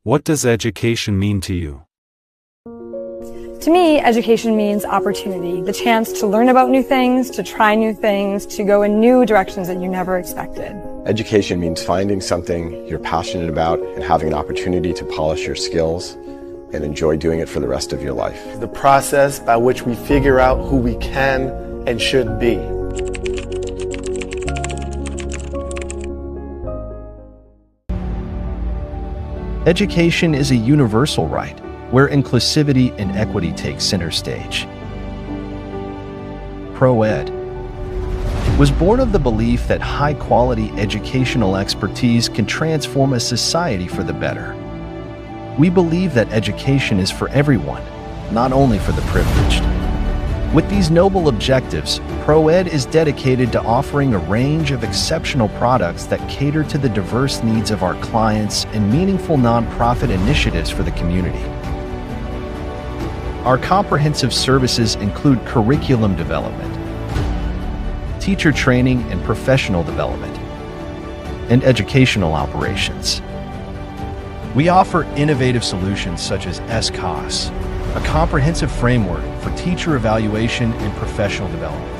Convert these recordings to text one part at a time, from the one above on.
What does education mean to you? To me, education means opportunity, the chance to learn about new things, to try new things, to go in new directions that you never expected. Education means finding something you're passionate about and having an opportunity to polish your skills and enjoy doing it for the rest of your life. The process by which we figure out who we can and should be. Education is a universal right, where inclusivity and equity take center stage. ProEd was born of the belief that high-quality educational expertise can transform a society for the better. We believe that education is for everyone, not only for the privileged. With these noble objectives, ProEd is dedicated to offering a range of exceptional products that cater to the diverse needs of our clients and meaningful nonprofit initiatives for the community. Our comprehensive services include curriculum development, teacher training and professional development, and educational operations. We offer innovative solutions such as SCOS, a comprehensive framework for teacher evaluation and professional development.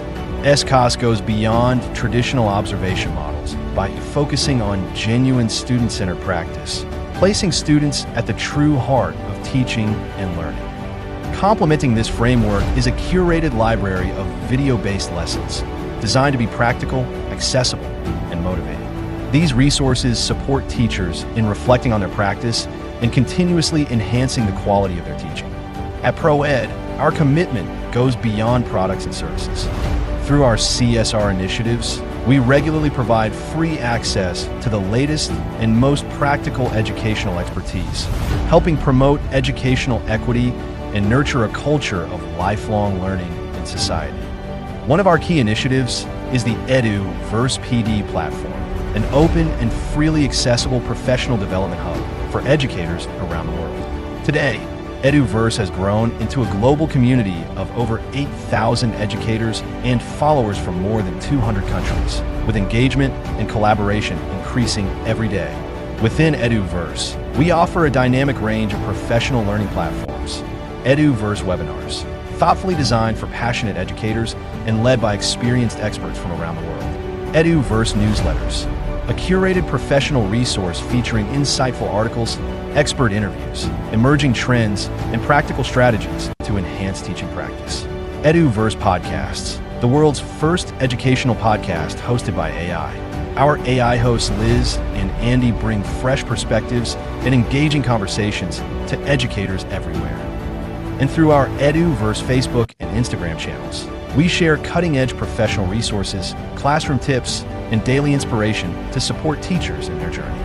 SCOS goes beyond traditional observation models by focusing on genuine student-centered practice, placing students at the true heart of teaching and learning. Complementing this framework is a curated library of video-based lessons designed to be practical, accessible, and motivating. These resources support teachers in reflecting on their practice and continuously enhancing the quality of their teaching. At ProEd, our commitment goes beyond products and services. Through our CSR initiatives, we regularly provide free access to the latest and most practical educational expertise, helping promote educational equity and nurture a culture of lifelong learning in society. One of our key initiatives is the EduVerse PD platform, an open and freely accessible professional development hub for educators around the world. Today, EduVerse has grown into a global community of over 8,000 educators and followers from more than 200 countries, with engagement and collaboration increasing every day. Within EduVerse, we offer a dynamic range of professional learning platforms. EduVerse webinars, thoughtfully designed for passionate educators and led by experienced experts from around the world. EduVerse newsletters, a curated professional resource featuring insightful articles, expert interviews, emerging trends, and practical strategies to enhance teaching practice. EduVerse podcasts, the world's first educational podcast hosted by AI. Our AI hosts Liz and Andy bring fresh perspectives and engaging conversations to educators everywhere. And through our EduVerse Facebook and Instagram channels, we share cutting-edge professional resources, classroom tips, and daily inspiration to support teachers in their journey.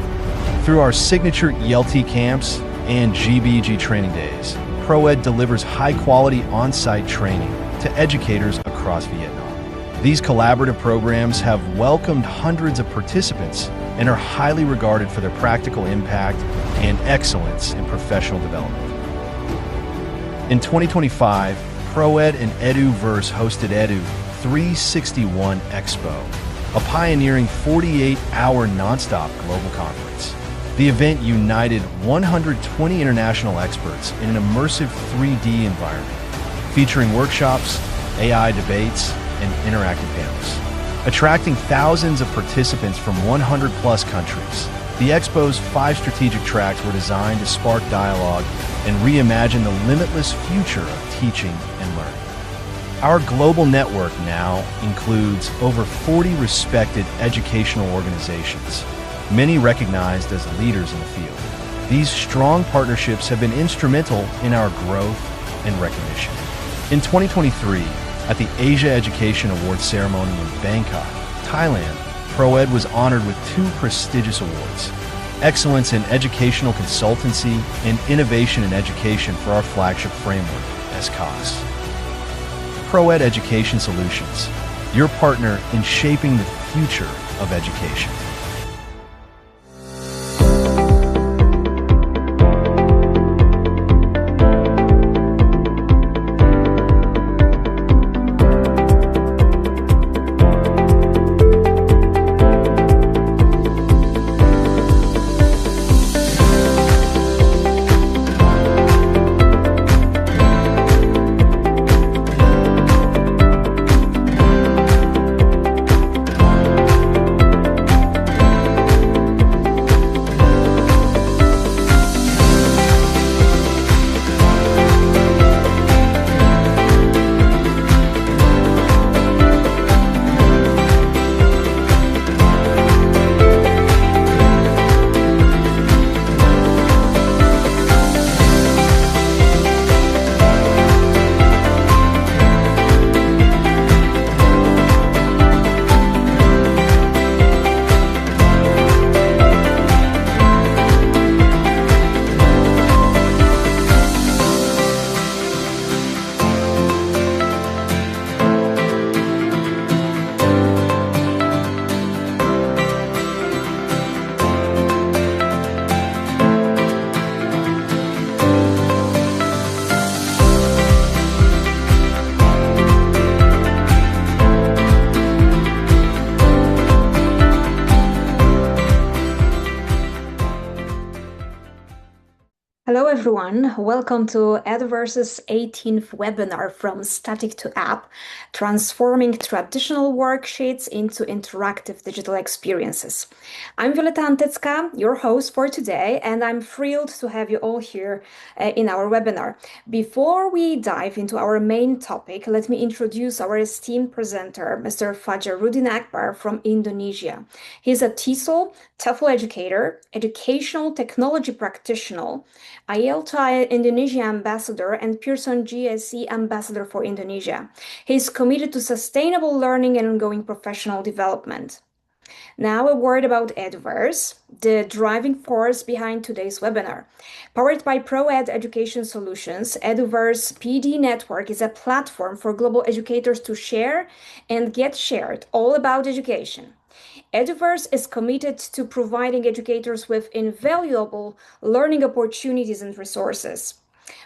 Through our signature ELT camps and GBG training days, ProEd delivers high-quality on-site training to educators across Vietnam. These collaborative programs have welcomed hundreds of participants and are highly regarded for their practical impact and excellence in professional development. In 2025, ProEd and EduVerse hosted Edu 361 Expo, a pioneering 48-hour nonstop global conference. The event united 120 international experts in an immersive 3D environment, featuring workshops, AI debates, and interactive panels. Attracting thousands of participants from 100-plus countries, the Expo's 5 strategic tracks were designed to spark dialogue and reimagine the limitless future of teaching and learning. Our global network now includes over 40 respected educational organizations, many recognized as leaders in the field. These strong partnerships have been instrumental in our growth and recognition. In 2023, at the Asia Education Awards ceremony in Bangkok, Thailand, ProEd was honored with 2 prestigious awards: Excellence in Educational Consultancy and Innovation in Education for our flagship framework, SCOS. ProEd Education Solutions, your partner in shaping the future of education. everyone, welcome to EduVerse's 18th webinar from static to app, transforming traditional worksheets into interactive digital experiences. I'm Violeta Antecka, your host for today, and I'm thrilled to have you all here in our webinar. Before we dive into our main topic, let me introduce our esteemed presenter, Mr. Fajarudin Akbar from Indonesia. He's a TESOL, TEFL educator, educational technology practitioner, IELTA Indonesia Ambassador, and Pearson GSE Ambassador for Indonesia. He is committed to sustainable learning and ongoing professional development. Now a word about EduVerse, the driving force behind today's webinar. Powered by ProEd Education Solutions, EduVerse PD Network is a platform for global educators to share and get shared all about education. EduVerse is committed to providing educators with invaluable learning opportunities and resources.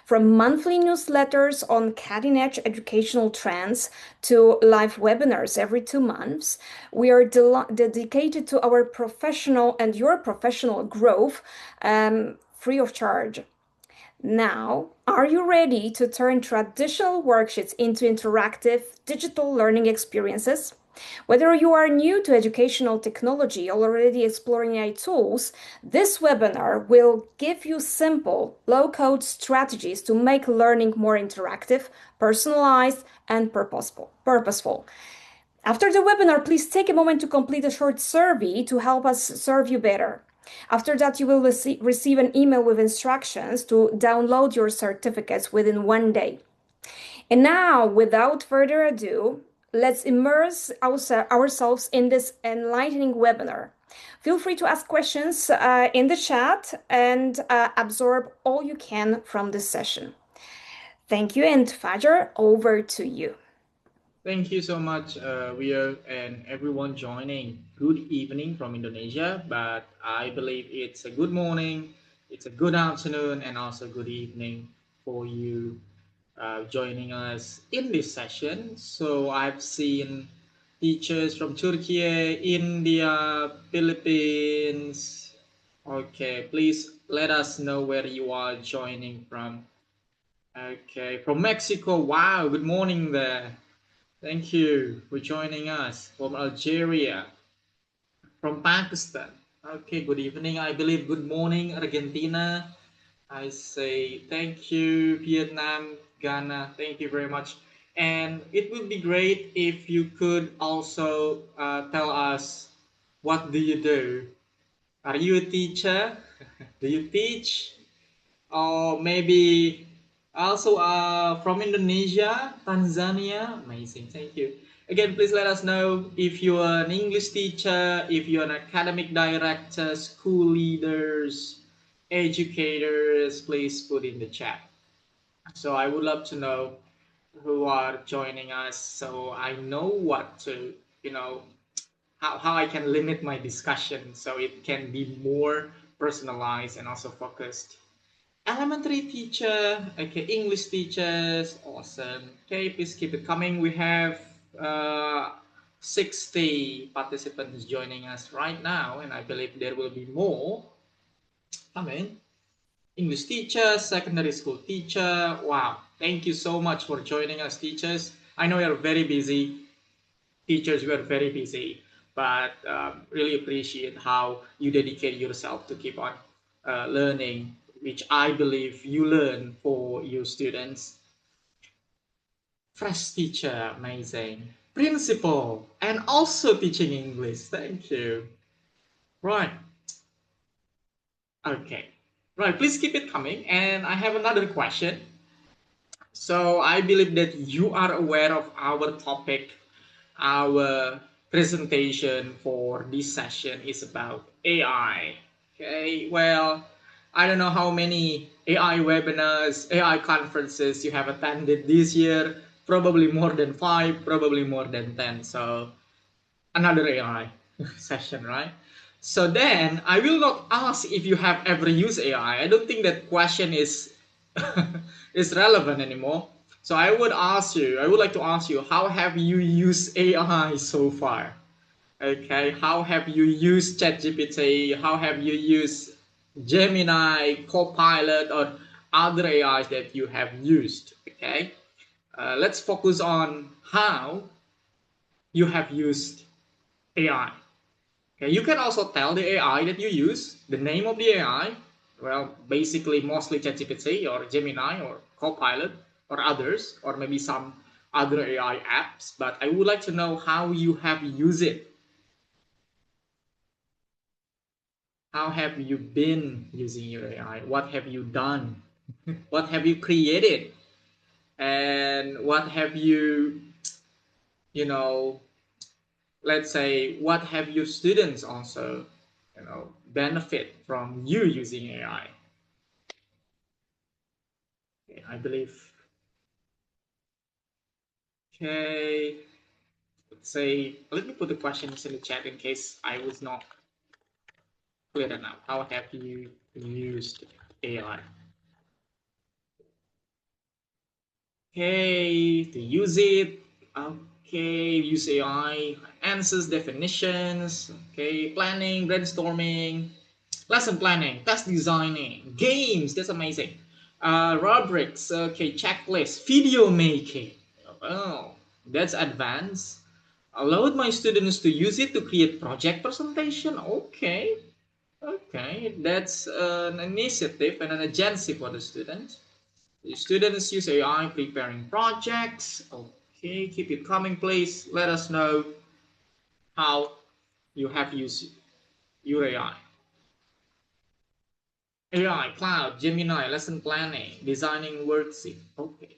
From monthly newsletters on cutting-edge educational trends to live webinars every 2 months, we are dedicated to our professional and your professional growth free of charge. Now, are you ready to turn traditional worksheets into interactive digital learning experiences? Whether you are new to educational technology or already exploring AI tools, this webinar will give you simple, low-code strategies to make learning more interactive, personalized, and purposeful. After the webinar, please take a moment to complete a short survey to help us serve you better. After that, you will receive an email with instructions to download your certificates within 1 day. And now, without further ado, let's immerse ourselves in this enlightening webinar. Feel free to ask questions in the chat and absorb all you can from this session. Thank you, and Fajar, over to you. Thank you so much, Ria, and everyone joining. Good evening from Indonesia, but I believe it's a good morning, it's a good afternoon, and also good evening for you joining us in this session. So I've seen teachers from Turkey, India, Philippines. Okay, please let us know where you are joining from. Okay, from Mexico. Wow, good morning there. Thank you for joining us. From Algeria, from Pakistan. Okay, good evening. I believe good morning, Argentina. I say thank you, Vietnam, Ghana. Thank you very much. And it would be great if you could also tell us, what do you do? Are you a teacher? Do you teach? Or maybe also from Indonesia, Tanzania. Amazing, thank you. Again, please let us know if you're an English teacher, if you're an academic director, school leaders, educators, please put in the chat. So I would love to know who are joining us, so I know what to, how I can limit my discussion so it can be more personalized and also focused. Elementary teacher, okay, English teachers, awesome. Okay, please keep it coming. We have 60 participants joining us right now, and I believe there will be more coming. English teacher, secondary school teacher. Wow, thank you so much for joining us, teachers. I know you're very busy. Teachers, you are very busy, but really appreciate how you dedicate yourself to keep on learning, which I believe you learn for your students. Fresh teacher, amazing. Principal, and also teaching English. Thank you. Right. Okay. Right, please keep it coming. And I have another question. So I believe that you are aware of our topic. Our presentation for this session is about AI. Okay, well, I don't know how many AI webinars, AI conferences you have attended this year. Probably more than 5, probably more than 10. So another AI session, right? So then I will not ask if you have ever used AI. I don't think that question is is relevant anymore. So I would like to ask you, how have you used AI so far? Okay, how have you used ChatGPT? How have you used Gemini, Copilot, or other AIs that you have used. Okay, let's focus on how you have used AI. Okay, you can also tell the AI that you use the name of the AI. Well, basically mostly ChatGPT or Gemini or Copilot or others, or maybe some other AI apps. But I would like to know how you have used it. How have you been using your AI? What have you done? What have you created? And what have you, let's say, what have your students also, benefit from you using AI? Okay, I believe. Okay, let's say, let me put the questions in the chat in case I was not clear enough. How have you used AI? Okay, to use it. Okay, use AI, answers, definitions. Okay, planning, brainstorming, lesson planning, test designing, games. That's amazing. Rubrics. Okay, checklist, video making. Oh, that's advanced. Allowed my students to use it to create project presentation. Okay, okay, that's an initiative and an agency for the students. The students use AI preparing projects. Okay, keep it coming, please. Let us know how you have used your AI. AI, cloud, Gemini, lesson planning, designing worksheet. Okay.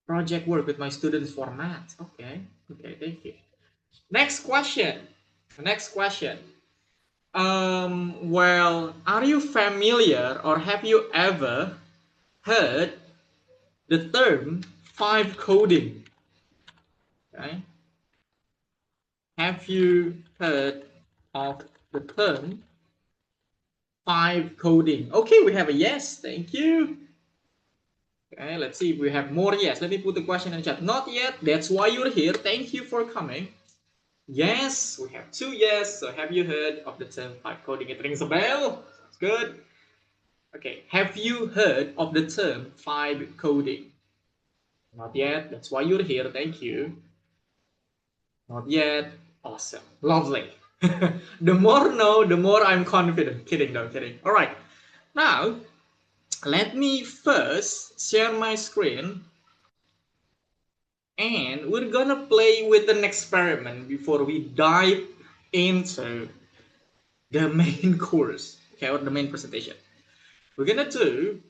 Project work with my students for math. Okay. Okay, thank you. Next question. Next question. Well, are you familiar or have you ever heard the term vibe coding? Okay. Have you heard of the term vibe coding? Okay, we have a yes. Thank you. Okay, let's see if we have more yes. Let me put the question in the chat. Not yet. That's why you're here. Thank you for coming. Yes, we have 2 yes. So have you heard of the term vibe coding? It rings a bell. Sounds good. Okay, have you heard of the term vibe coding? Not yet. That's why you're here. Thank you. Not yet. Awesome. Lovely. The more no, the more I'm confident. Kidding though, kidding. All right. Now, let me first share my screen. And we're gonna play with an experiment before we dive into the main course, okay, or the main presentation. We're gonna do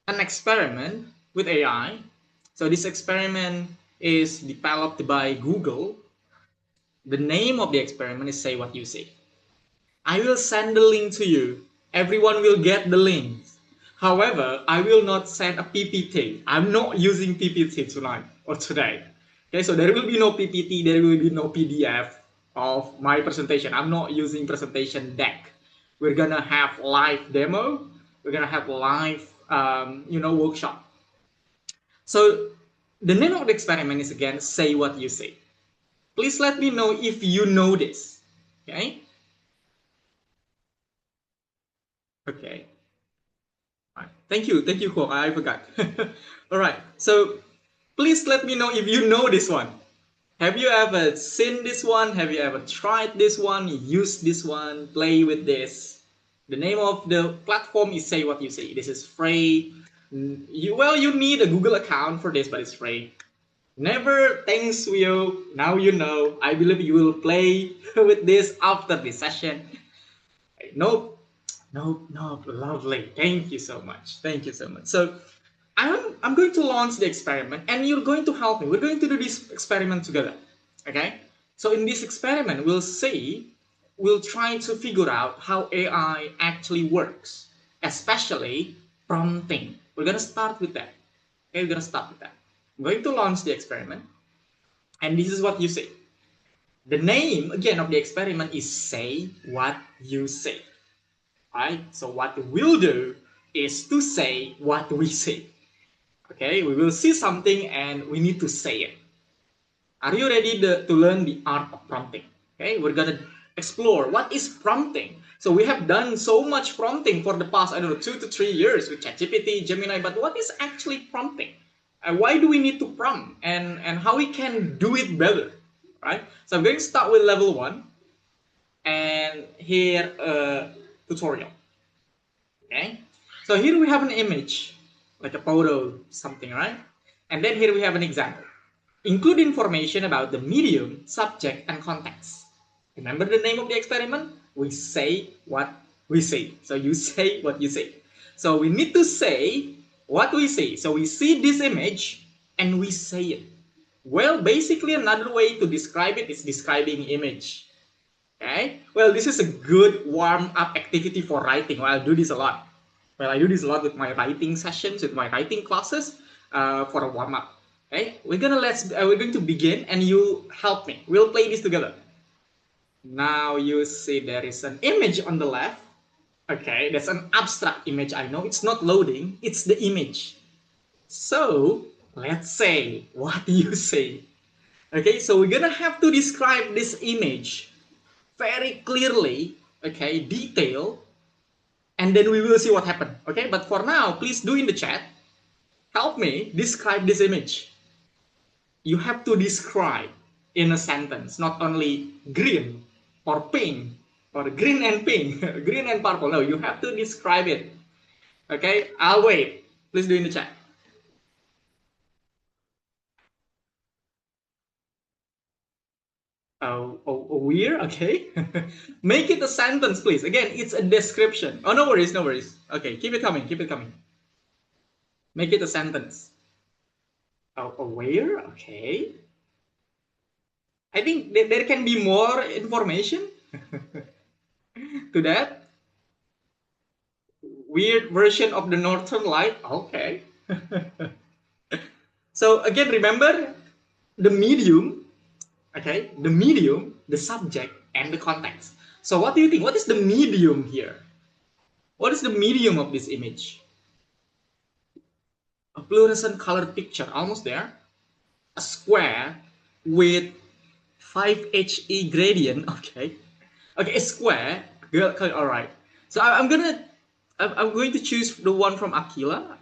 an experiment with AI. So this experiment is developed by Google. The name of the experiment is Say What You Say. I will send the link to you. Everyone will get the link. However, I will not send a PPT. I'm not using PPT tonight or today. Okay, so there will be no PPT, there will be no PDF of my presentation. I'm not using presentation deck. We're gonna have live demo. We're gonna have live, workshop. So the name of the experiment is again, Say What You Say. Please let me know if you know this, okay? Okay. Right. Thank you, Ko. I forgot. All right, so please let me know if you know this one. Have you ever seen this one? Have you ever tried this one? Used this one? Play with this? The name of the platform is Say What You Say. This is free. You need a Google account for this, but it's free. Never thanks you. Now you know. I believe you will play with this after this session. Nope. No, lovely. Thank you so much. Thank you so much. So I'm going to launch the experiment and you're going to help me. We're going to do this experiment together. Okay? So in this experiment, we'll try to figure out how AI actually works, especially prompting. We're going to start with that. Okay, we're going to start with that. I'm going to launch the experiment. And this is what you say. The name, again, of the experiment is Say What You Say. Right? So what we'll do is to say what we say. Okay, we will see something and we need to say it. Are you ready to learn the art of prompting? Okay, we're gonna explore what is prompting. So we have done so much prompting for the past, I don't know, 2 to 3 years with ChatGPT, Gemini, but what is actually prompting? Why do we need to prompt, and how we can do it better, right? So I'm going to start with level 1 and here a tutorial. Okay, so here we have an image, like a photo, something, right? And then here we have an example. Include information about the medium, subject, and context. Remember the name of the experiment? We say what we say. So you say what you say. So we need to say what we say. So we see this image and we say it. Well, basically another way to describe it is describing image. Okay, well, this is a good warm-up activity for writing. Well, I do this a lot. Well, I do this a lot with my writing sessions, with my writing classes, for a warm-up. Okay, we're going to begin, and you help me. We'll play this together. Now you see there is an image on the left. Okay, that's an abstract image. I know it's not loading. It's the image. So let's say, what do you say? Okay, so we're gonna have to describe this image very clearly, okay, detail, and then we will see what happened. Okay, but for now, please do in the chat, help me describe this image. You have to describe in a sentence, not only green or pink or green and pink, green and purple. No, you have to describe it. Okay, I'll wait. Please do in the chat. Weird, okay. Make it a sentence, please. Again, it's a description. Oh, no worries, no worries. Okay, keep it coming, keep it coming. Make it a sentence. Aware, okay. I think there can be more information to that. Weird version of the Northern Light, okay. So again, remember the medium, okay, the medium, the subject, and the context. So what do you think? What is the medium here? What is the medium of this image? A fluorescent colored picture, almost there. A square with 5HE gradient, okay. Okay, a square, all right. So I'm going to choose the one from Aquila.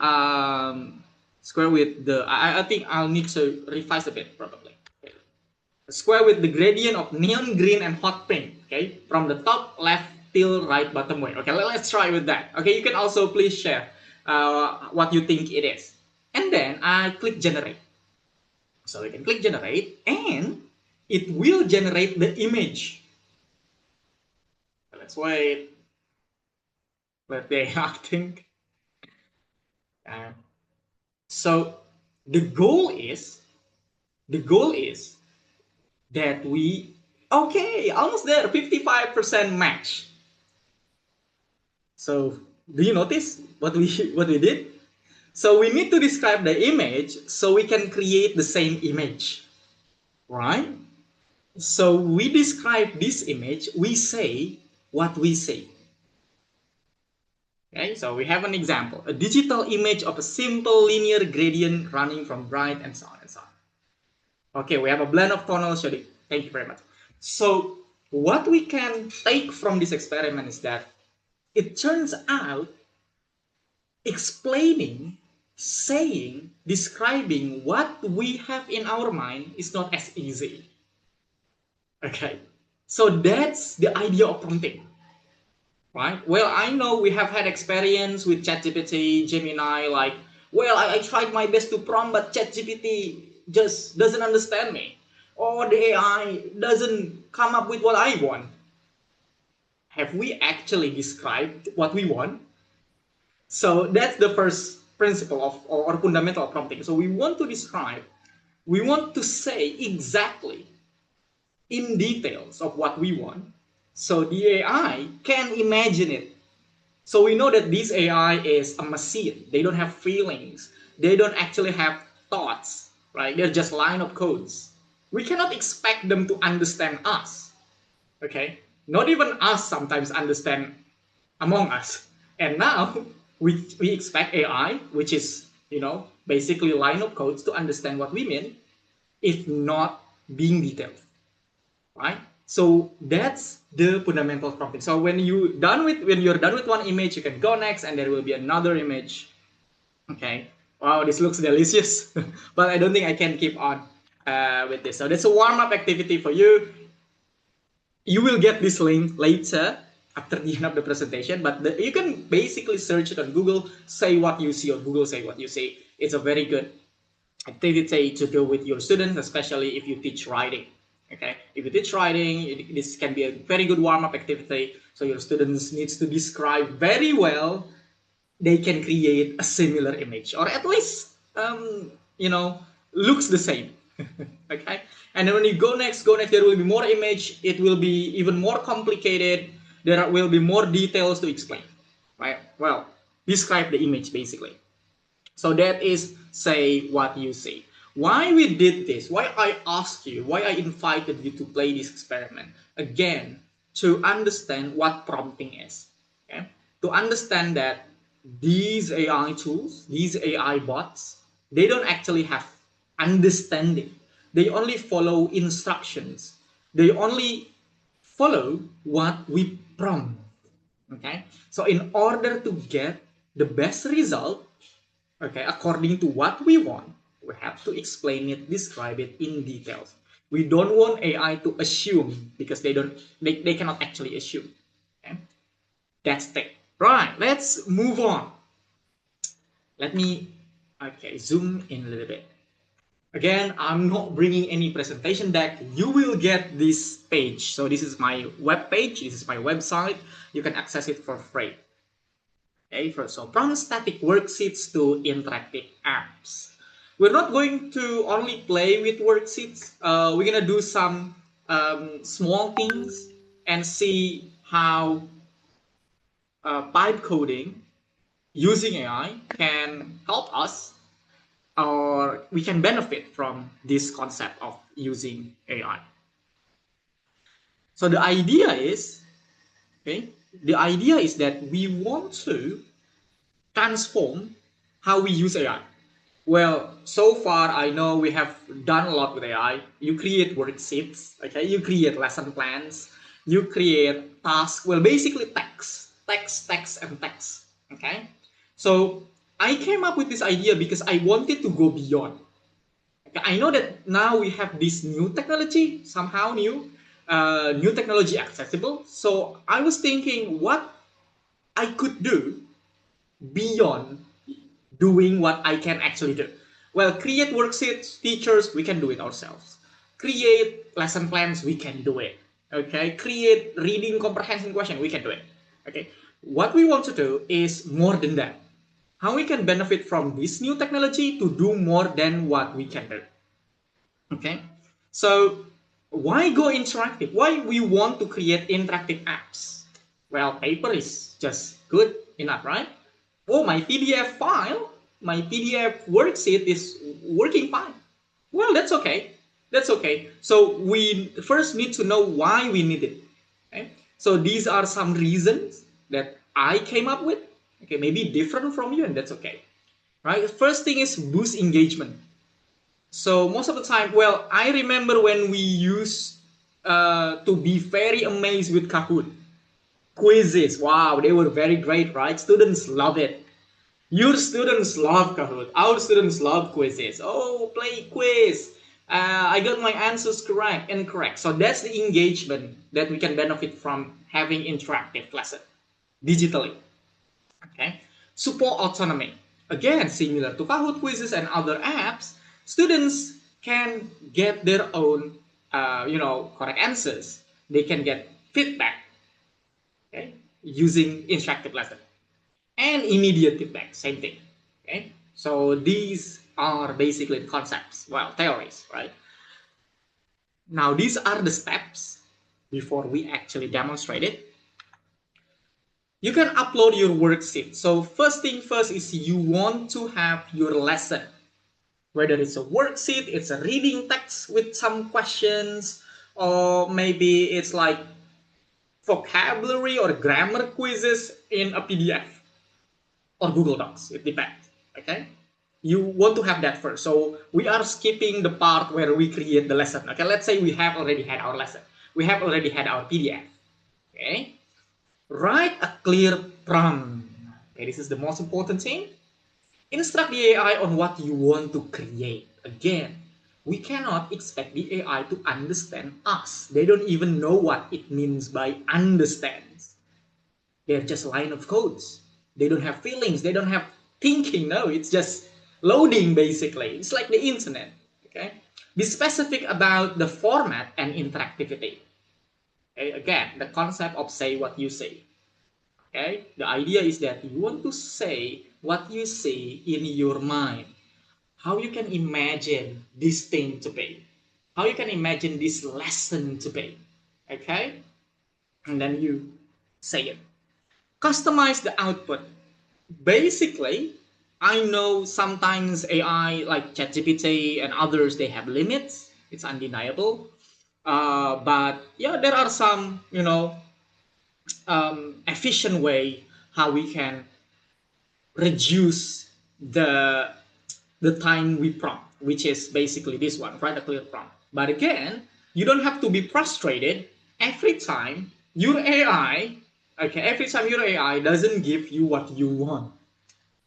Square with the, I think I'll need to revise a bit, probably. Okay. A square with the gradient of neon green and hot pink, okay, from the top left till right bottom way. Okay, let's try with that. Okay, you can also please share what you think it is. And then I click generate. So we can click generate and it will generate the image. Let's wait. Let the AI think. So the goal is that we, okay, almost there, 55% match. So do you notice what we did? So we need to describe the image so we can create the same image, right? So we describe this image, we say what we say. Okay, so we have an example, a digital image of a simple linear gradient running from bright and so on and so on. Okay, we have a blend of tonal shading. Thank you very much. So what we can take from this experiment is that it turns out explaining, saying, describing what we have in our mind is not as easy. Okay, so that's the idea of prompting. Right? Well, I know we have had experience with ChatGPT, Gemini, like, well, I tried my best to prompt, but ChatGPT just doesn't understand me. Or the AI doesn't come up with what I want. Have we actually described what we want? So that's the first principle of, or fundamental of prompting. So we want to describe, we want to say exactly in details of what we want. So the AI can imagine it. So we know that this AI is a machine. They don't have feelings. They don't actually have thoughts, right? They're just line of codes. We cannot expect them to understand us, okay? Not even us sometimes understand among us. And now we expect AI, which is, basically line of codes, to understand what we mean, if not being detailed, right? So that's the fundamental prompting. So when you're done with one image, you can go next, and there will be another image. Okay. Wow, this looks delicious, but I don't think I can keep on with this. So that's a warm-up activity for you. You will get this link later after the end of the presentation, but you can basically search it on Google, say what you see, or Google say what you see. It's a very good activity to do with your students, especially if you teach writing. Okay, if you teach writing, this can be a very good warm-up activity. So your students needs to describe very well. They can create a similar image, or at least looks the same. Okay, and then when you go next, there will be more image. It will be even more complicated. There will be more details to explain, right? Well, describe the image basically. So that is say what you see. Why we did this, why I asked you, why I invited you to play this experiment, again, to understand what prompting is. Okay? To understand that these AI tools, these AI bots, they don't actually have understanding. They only follow instructions. They only follow what we prompt. Okay? So in order to get the best result, okay, according to what we want, we have to explain it, describe it in details. We don't want AI to assume, because they cannot actually assume. Okay? That's it. Right, let's move on. Let me, zoom in a little bit. Again, I'm not bringing any presentation deck. You will get this page. So this is my web page. This is my website. You can access it for free. Okay, so from static worksheets to interactive apps. We're not going to only play with worksheets. We're gonna do some small things and see how pipe coding using AI can help us, or we can benefit from this concept of using AI. So the idea is, that we want to transform how we use AI. Well, so far I know we have done a lot with AI. You create worksheets, okay? You create lesson plans. You create tasks. Well, basically text, and text, okay? So I came up with this idea because I wanted to go beyond. Okay, I know that now we have this new technology, somehow new technology accessible. So I was thinking what I could do beyond doing what I can actually do. Well, create worksheets, teachers, we can do it ourselves. Create lesson plans, we can do it. Okay, create reading comprehension question, we can do it. Okay, what we want to do is more than that. How we can benefit from this new technology to do more than what we can do. Okay, so why go interactive? Why we want to create interactive apps? Well, paper is just good enough, right? Oh, my PDF file, my PDF worksheet is working fine. Well, that's okay. That's okay. So we first need to know why we need it. Okay? So these are some reasons that I came up with. Okay, maybe different from you, and that's okay. Right? First thing is boost engagement. So most of the time, well, I remember when we used to be very amazed with Kahoot. Quizzes, wow, they were very great, right? Students love it. Your students love Kahoot. Our students love quizzes. Oh, play quiz. I got my answers correct and incorrect. So that's the engagement that we can benefit from having interactive lesson digitally. Okay. Support autonomy. Again, similar to Kahoot quizzes and other apps, students can get their own, correct answers. They can get feedback, okay, using interactive lesson. And immediate feedback, same thing. Okay, so these are basically the concepts, well, theories, right? Now these are the steps before we actually demonstrate it. You can upload your worksheet. So first thing first is you want to have your lesson, whether it's a worksheet, it's a reading text with some questions, or maybe it's like vocabulary or grammar quizzes in a PDF or Google Docs, it depends, okay? You want to have that first. So we are skipping the part where we create the lesson, okay? Let's say we have already had our lesson. we have already had our PDF. Okay, write a clear prompt. Okay, this is the most important thing. Instruct the AI on what you want to create. Again, we cannot expect the AI to understand us. They don't even know what it means by understands. They're just a line of codes. They don't have feelings. They don't have thinking. No, it's just loading, basically. It's like the internet. Okay. Be specific about the format and interactivity. Okay. Again, the concept of say what you say. Okay. The idea is that you want to say what you see in your mind. How you can imagine this thing to be. How you can imagine this lesson to be. Okay. And then you say it. Customize the output. Basically, I know sometimes AI like ChatGPT and others, they have limits. It's undeniable. But yeah, there are some, efficient way how we can reduce the time we prompt, which is basically this one, write a clear prompt. But again, you don't have to be frustrated every time your AI, okay, every time your AI doesn't give you what you want,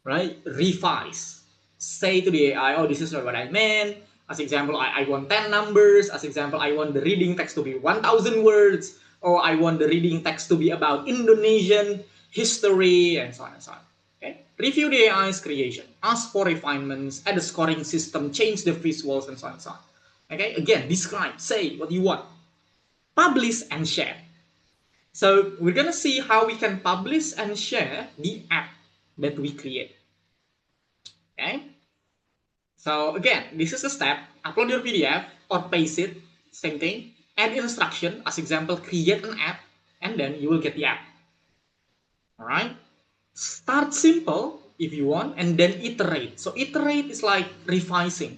right? Revise. Say to the AI, oh, this is not what I meant. As example, I want 10 numbers. As example, I want the reading text to be 1,000 words. Or I want the reading text to be about Indonesian history, and so on and so on. Okay? Review the AI's creation. Ask for refinements, add a scoring system, change the visuals, and so on and so on. Okay? Again, describe, say what you want. Publish and share. So we're going to see how we can publish and share the app that we create. Okay? So again, this is a step. Upload your PDF or paste it, same thing. Add instruction, as example, create an app, and then you will get the app. All right? Start simple if you want, and then iterate. So iterate is like revising.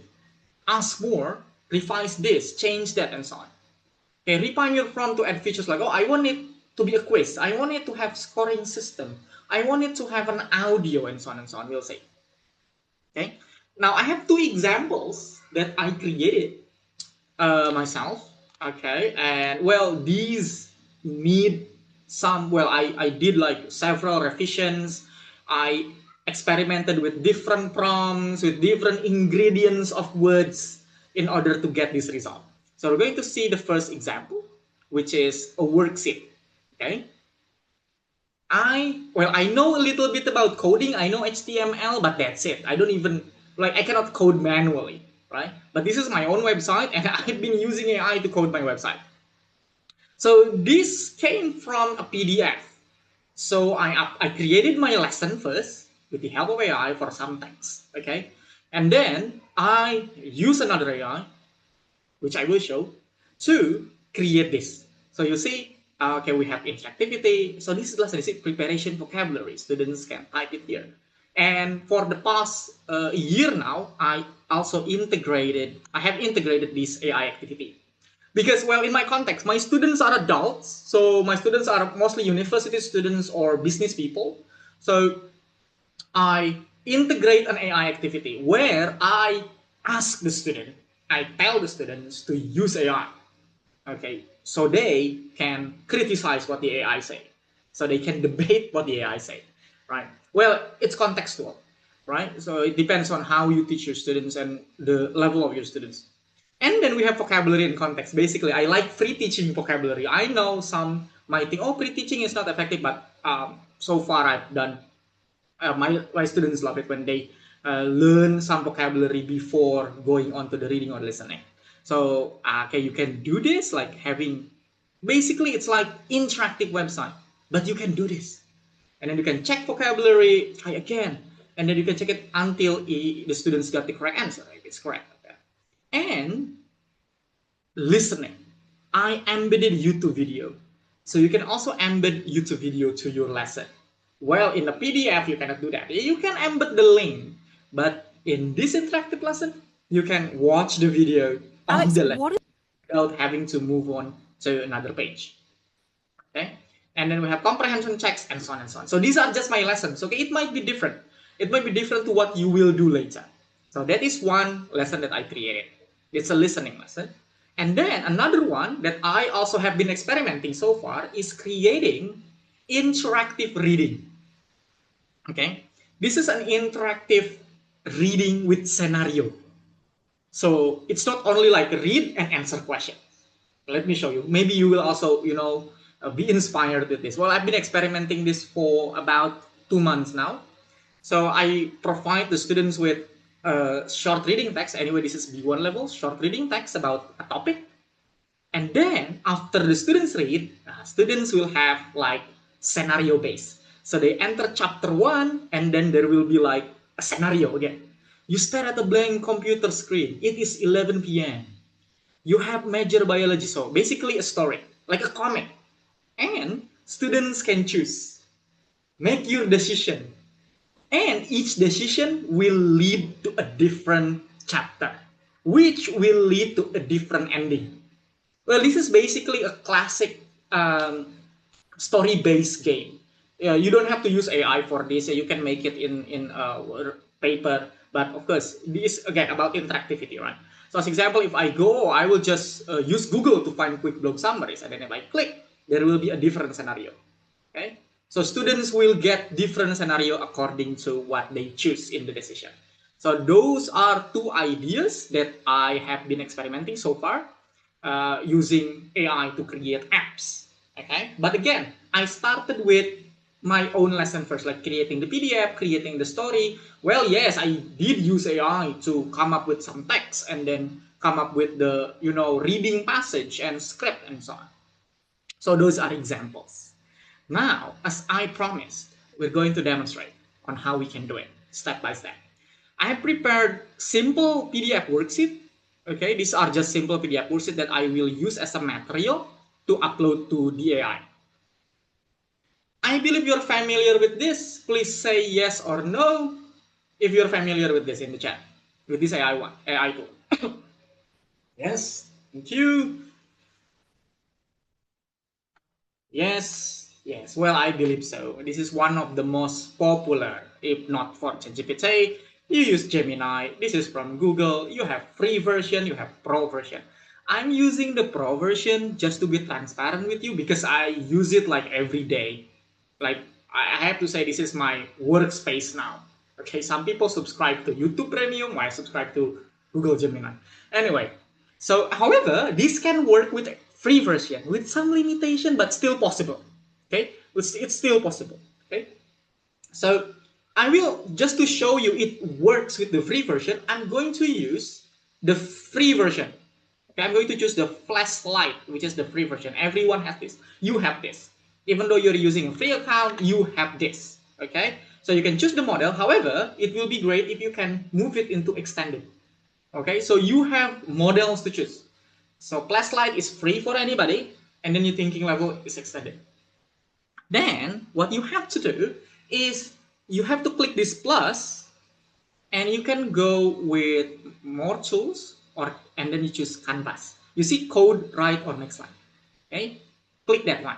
Ask more, revise this, change that, and so on. Okay, refine your prompt to add features like, oh, I want it to be a quiz. I want it to have scoring system. I want it to have an audio, and so on and so on, we'll say. Okay? Now, I have two examples that I created myself. Okay, and well, these need some, well, I did like several revisions. I experimented with different prompts, with different ingredients of words in order to get this result. So we're going to see the first example, which is a worksheet. Okay. I know a little bit about coding. I know HTML, but that's it. I don't even, I cannot code manually, right? But this is my own website, and I've been using AI to code my website. So this came from a PDF. So I created my lesson first with the help of AI for some text, okay? And then I use another AI, which I will show, to create this. So you see, okay, we have interactivity. So this is lesson, is preparation vocabulary. Students can type it here. And for the past year now, I have integrated this AI activity. Because, well, in my context, my students are adults. So my students are mostly university students or business people. So I integrate an AI activity where I ask the student, I tell the students to use AI. Okay, so they can criticize what the AI say. So they can debate what the AI say, right? Well, it's contextual, right? So it depends on how you teach your students and the level of your students. And then we have vocabulary and context. Basically, I like free teaching vocabulary. I know some might think, oh, free teaching is not effective, but so far I've done, my students love it when they learn some vocabulary before going on to the reading or listening. So, okay, you can do this, like having, basically it's like interactive website, but you can do this. And then you can check vocabulary, try again, and then you can check it until the students got the correct answer, if it's correct. Okay. And listening. I embedded YouTube video. So you can also embed YouTube video to your lesson. Well, in the PDF, you cannot do that. You can embed the link, but in this interactive lesson, you can watch the video on the lesson without having to move on to another page. Okay? And then we have comprehension checks and so on and so on. So these are just my lessons. Okay, it might be different. It might be different to what you will do later. So that is one lesson that I created. It's a listening lesson. And then another one that I also have been experimenting so far is creating interactive reading. Okay, this is an interactive reading with scenario. So it's not only like read and answer questions. Let me show you. Maybe you will also, be inspired with this. Well, I've been experimenting this for about 2 months now. So I provide the students with short reading text. Anyway, this is B1 level, short reading text about a topic. And then after the students read, students will have like scenario based. So they enter chapter 1 and then there will be like a scenario again. You stare at a blank computer screen. It is 11 p.m. You have major biology. So basically a story, like a comic. And students can choose. Make your decision. And each decision will lead to a different chapter, which will lead to a different ending. Well, this is basically a classic story-based game. You don't have to use AI for this. You can make it in paper. But of course, this is again about interactivity, right? So as example, if I go, I will just use Google to find quick blog summaries. And then if I click, there will be a different scenario. Okay? So students will get different scenario according to what they choose in the decision. So those are 2 ideas that I have been experimenting so far using AI to create apps. Okay, but again, I started with my own lesson first, like creating the PDF, creating the story. Well, yes, I did use AI to come up with some text and then come up with the, reading passage and script and so on. So those are examples. Now, as I promised, we're going to demonstrate on how we can do it step by step. I have prepared simple PDF worksheet. Okay, these are just simple PDF worksheet that I will use as a material to upload to the AI. I believe you're familiar with this. Please say yes or no if you're familiar with this in the chat, with this AI tool. Yes, thank you. Yes, yes. Well, I believe so. This is one of the most popular, if not for ChatGPT. You use Gemini. This is from Google. You have free version, you have pro version. I'm using the pro version just to be transparent with you because I use it like every day. Like, I have to say this is my workspace now. Okay, some people subscribe to YouTube Premium. I subscribe to Google Gemini. Anyway, so however, this can work with free version with some limitation, but still possible. Okay, it's still possible. Okay, so I will, just to show you it works with the free version, I'm going to use the free version. Okay, I'm going to choose the flashlight, which is the free version. Everyone has this. You have this. Even though you're using a free account, you have this. Okay, so you can choose the model. However, it will be great if you can move it into extended. Okay, so you have models to choose. So flashlight is free for anybody, and then your thinking level is extended. Then what you have to do is you have to click this plus, and you can go with more tools, and then you choose canvas. You see code, write, or next line. Okay, click that one.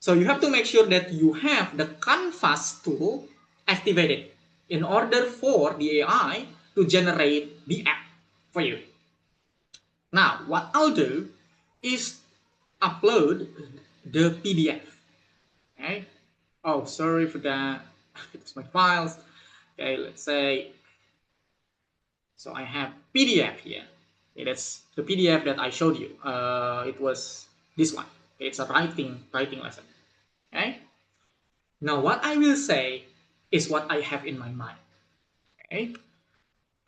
So you have to make sure that you have the canvas tool activated in order for the AI to generate the app for you. Now, what I'll do is upload the PDF. Okay. Oh, sorry for that. It's my files. Okay, let's say. So I have PDF here. Okay, that's the PDF that I showed you. It was this one. Okay, it's a writing lesson. Okay. Now, what I will say is what I have in my mind. Okay.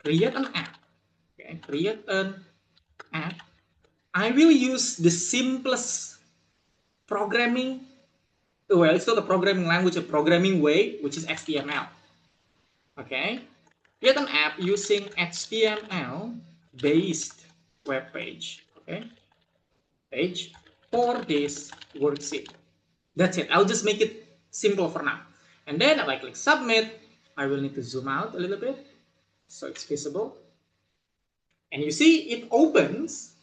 Create an app. Okay. Create an app. I will use the simplest programming. Well, it's not a programming language, a programming way, which is HTML. Okay, create an app using HTML-based web page. Okay, page for this worksheet. That's it. I'll just make it simple for now. And then if I click submit, I will need to zoom out a little bit so it's visible. And you see it opens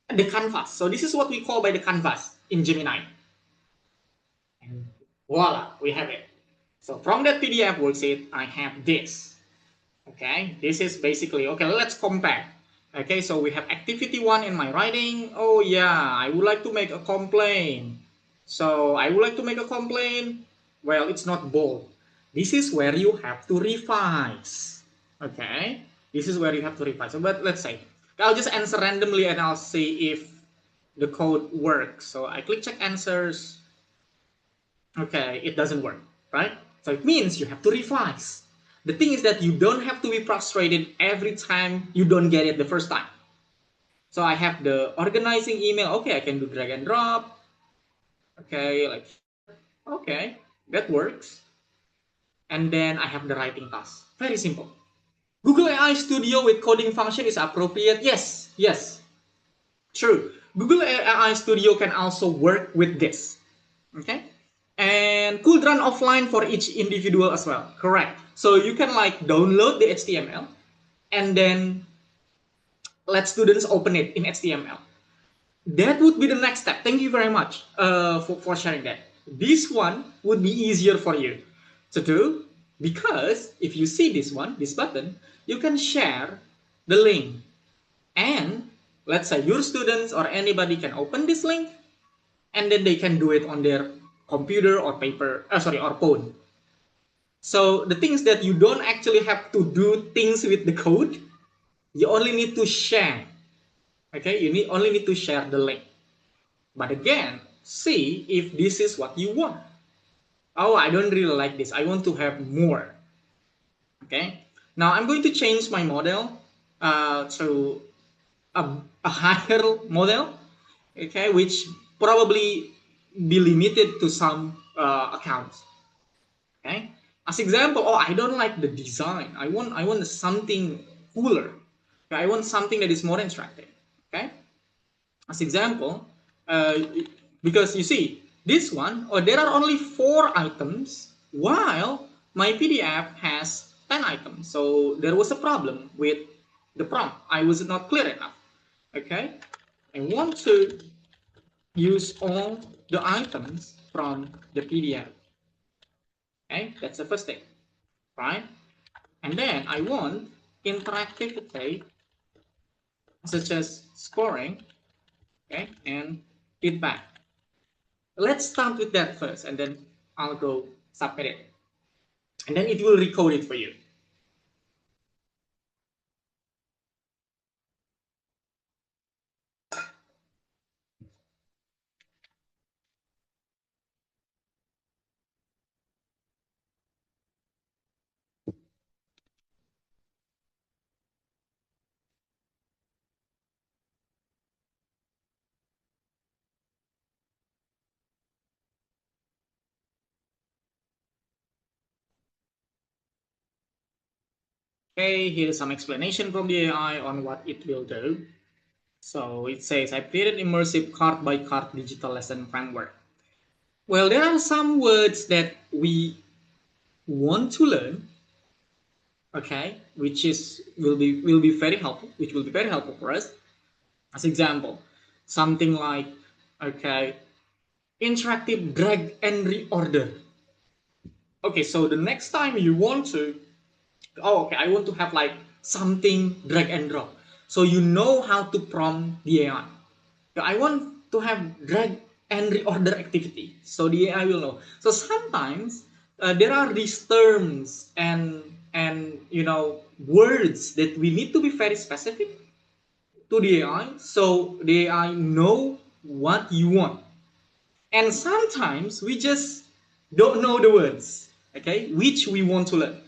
the canvas. So this is what we call by the canvas in Gemini. And voila, we have it. So from that PDF worksheet, I have this. Okay, this is basically, okay, let's compare. Okay, so we have activity 1 in my writing. Oh yeah, I would like to make a complaint. So I would like to make a complaint. Well, it's not bold. This is where you have to revise. Okay, this is where you have to revise. So, but let's say I'll just answer randomly and I'll see if the code works. So I click check answers. Okay, it doesn't work, right? So it means you have to revise. The thing is that you don't have to be frustrated every time you don't get it the first time. So I have the organizing email. Okay, I can do drag and drop. Okay, like, okay, that works. And then I have the writing task. Very simple. Google AI Studio with coding function is appropriate. Yes, yes, true. Google AI Studio can also work with this. Okay, and could run offline for each individual as well. Correct. So you can like download the HTML and then let students open it in HTML. That would be the next step. Thank you very much for sharing that. This one would be easier for you to do because if you see this one, this button, you can share the link. And let's say your students or anybody can open this link and then they can do it on their computer or paper, or phone. So the things that you don't actually have to do things with the code, you only need to share. Okay, you only need to share the link. But again, see if this is what you want. Oh, I don't really like this. I want to have more. Okay, now I'm going to change my model to a higher model. Okay, which probably be limited to some accounts. Okay, as example, oh, I don't like the design. I want something cooler. Okay? I want something that is more interactive. Okay, as example, because you see this one, there are only 4 items while my PDF has 10 items. So there was a problem with the prompt. I was not clear enough. Okay, I want to use all the items from the PDF. Okay, that's the first thing, right? And then I want interactivity such as scoring, okay, and feedback. Let's start with that first, and then I'll go submit it. And then it will recode it for you. Okay, here's some explanation from the AI on what it will do. So it says, I created immersive card-by-card digital lesson framework. Well, there are some words that we want to learn, okay, which will be very helpful for us. As example, something like, okay, interactive drag and reorder. Okay, so the next time you want to, oh, okay, I want to have like something drag and drop. So you know how to prompt the AI. I want to have drag and reorder activity. So the AI will know. So sometimes there are these terms and words that we need to be very specific to the AI. So the AI know what you want. And sometimes we just don't know the words, okay, which we want to learn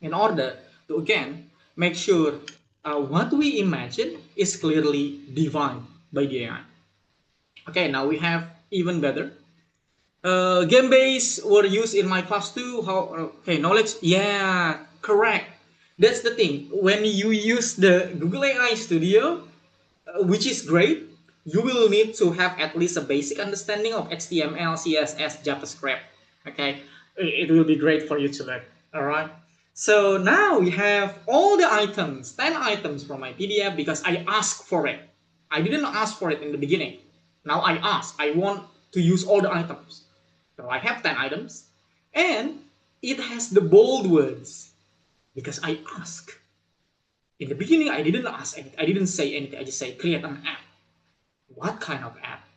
in order to, again, make sure what we imagine is clearly defined by the AI. Okay, now we have even better. Game base were used in my class too. Okay, knowledge. Yeah, correct. That's the thing. When you use the Google AI Studio, which is great, you will need to have at least a basic understanding of HTML, CSS, JavaScript. Okay, it will be great for you to learn. All right. So now we have all the items, 10 items from my PDF because I asked for it. I didn't ask for it in the beginning. Now I ask, I want to use all the items. So I have 10 items and it has the bold words because I ask. In the beginning, I didn't ask anything. I didn't say anything. I just say create an app. What kind of app?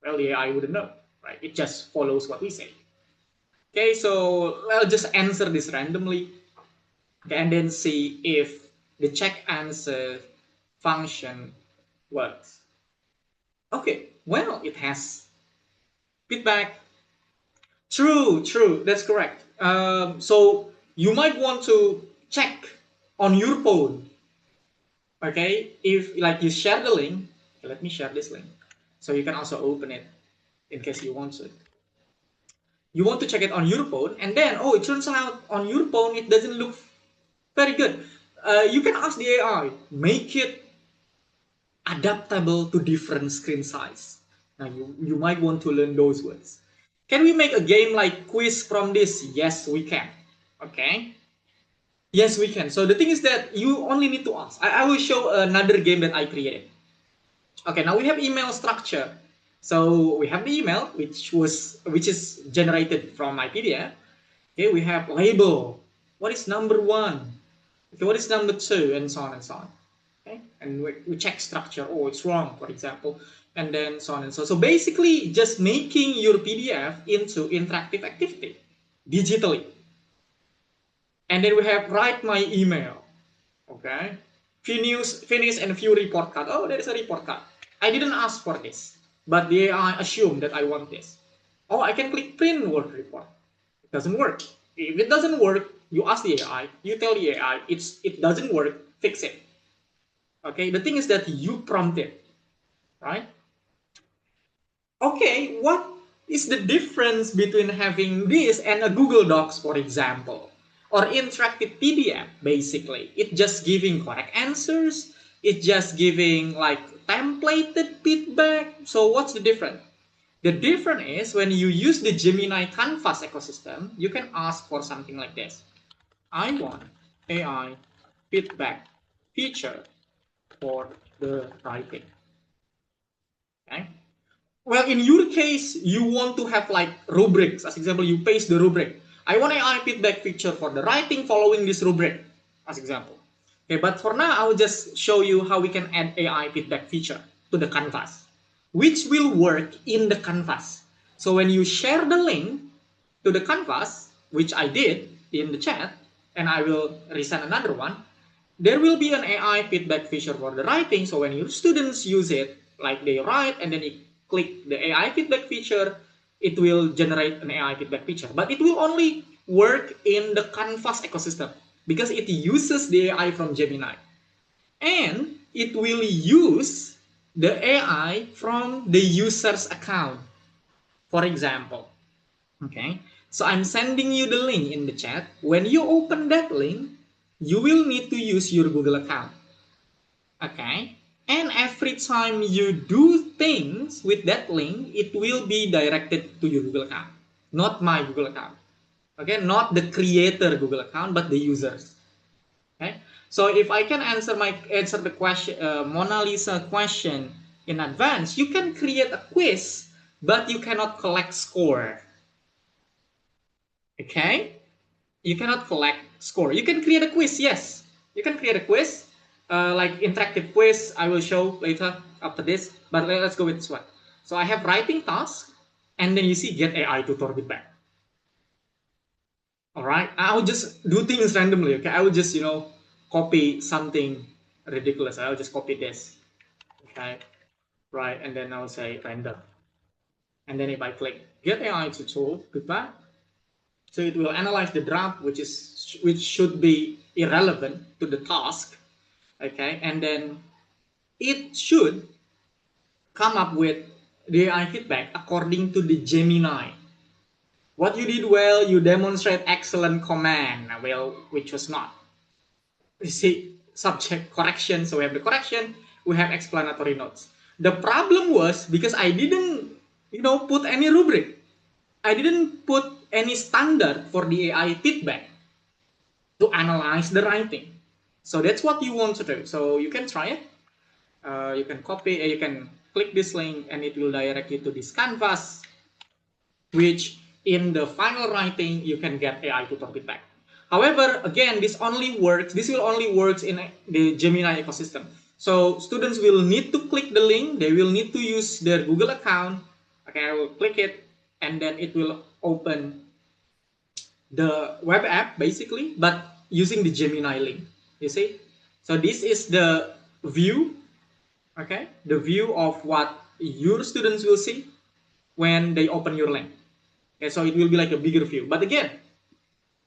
Well, the AI wouldn't know, right? It just follows what we say. Okay, so I'll just answer this randomly, okay, and then see if the check answer function works. Okay, well, it has feedback. True, that's correct. So you might want to check on your phone, okay? If like you share the link, okay, let me share this link, so you can also open it in case you want to. You want to check it on your phone, and then, oh, it turns out on your phone it doesn't look very good. You can ask the AI, make it adaptable to different screen size. Now, you might want to learn those words. Can we make a game like quiz from this? Yes, we can. Okay. Yes, we can. So the thing is that you only need to ask. I will show another game that I created. Okay, now we have email structure. So we have the email, which is generated from my PDF. Okay, we have label. What is number 1? Okay, what is number 2, and so on and so on. Okay, and we check structure. Oh, it's wrong, for example, and then so on and so on. So basically, just making your PDF into interactive activity digitally. And then we have write my email. Okay, finish and view report card. Oh, there is a report card. I didn't ask for this, but the AI assumed that I want this. Oh, I can click print Word report. It doesn't work. If it doesn't work, you ask the AI, you tell the AI, it doesn't work, fix it. Okay, the thing is that you prompt it, right? Okay, what is the difference between having this and a Google Docs, for example, or interactive PDF? Basically, it's just giving correct answers. It's just giving like templated feedback. So what's the difference? The difference is when you use the Gemini Canvas ecosystem, you can ask for something like this. I want AI feedback feature for the writing. Okay. Well, in your case, you want to have like rubrics. As example, you paste the rubric. I want AI feedback feature for the writing following this rubric, as example. Okay, but for now, I will just show you how we can add AI feedback feature to the canvas, which will work in the canvas. So when you share the link to the canvas, which I did in the chat, and I will resend another one, there will be an AI feedback feature for the writing. So when your students use it, like they write and then you click the AI feedback feature, it will generate an AI feedback feature. But it will only work in the Canvas ecosystem because it uses the AI from Gemini. And it will use the AI from the user's account. For example, okay, so I'm sending you the link in the chat. When you open that link, you will need to use your Google account. Okay, and every time you do things with that link, it will be directed to your Google account, not my Google account. Okay, not the creator Google account, but the users. Okay, so if I can answer the question, Mona Lisa question in advance, you can create a quiz, but you cannot collect score. Okay, you cannot collect score. You can create a quiz, yes. You can create a quiz, like interactive quiz. I will show later after this, but let's go with this one. So I have writing task, and then you see get AI tutor feedback. All right, I'll just do things randomly. Okay, I will just copy something ridiculous. I'll just copy this. Okay, right, and then I'll say random. And then if I click get AI tutor feedback, so it will analyze the draft, which should be irrelevant to the task, okay, and then it should come up with the AI feedback according to the Gemini. What you did well, you demonstrate excellent command. Well, which was not. You see, subject correction. So we have the correction, we have explanatory notes. The problem was because I didn't, put any rubric. I didn't put any standard for the AI feedback to analyze the writing. So that's what you want to do. So you can try it. You can copy, you can click this link and it will direct you to this canvas, which in the final writing, you can get AI tutor feedback. However, again, this will only works in the Gemini ecosystem. So students will need to click the link, they will need to use their Google account. Okay, I will click it, and then it will open the web app basically, but using the Gemini link, you see? So this is the view, okay? The view of what your students will see when they open your link. Okay, so it will be like a bigger view. But again,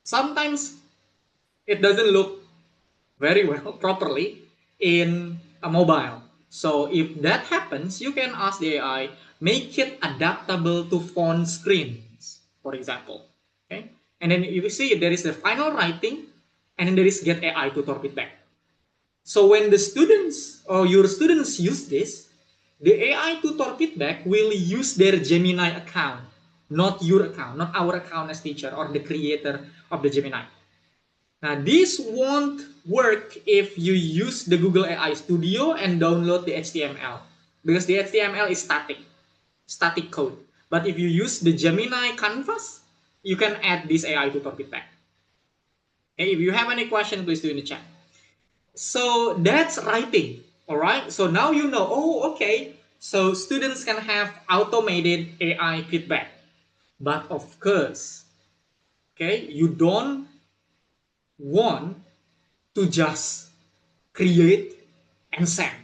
sometimes it doesn't look very well properly in a mobile. So if that happens, you can ask the AI, make it adaptable to phone screens, for example. Okay, and then you see there is the final writing, and then there is get AI tutor feedback. So when the students or your students use this, the AI tutor feedback will use their Gemini account, not your account, not our account as teacher or the creator of the Gemini. Now, this won't work if you use the Google AI Studio and download the HTML, because the HTML is static code. But if you use the Gemini canvas, you can add this AI tutor feedback. Okay, if you have any question, please do in the chat. So that's writing, all right? So now you know, oh, okay, so students can have automated AI feedback. But of course, okay, you don't want to just create and send.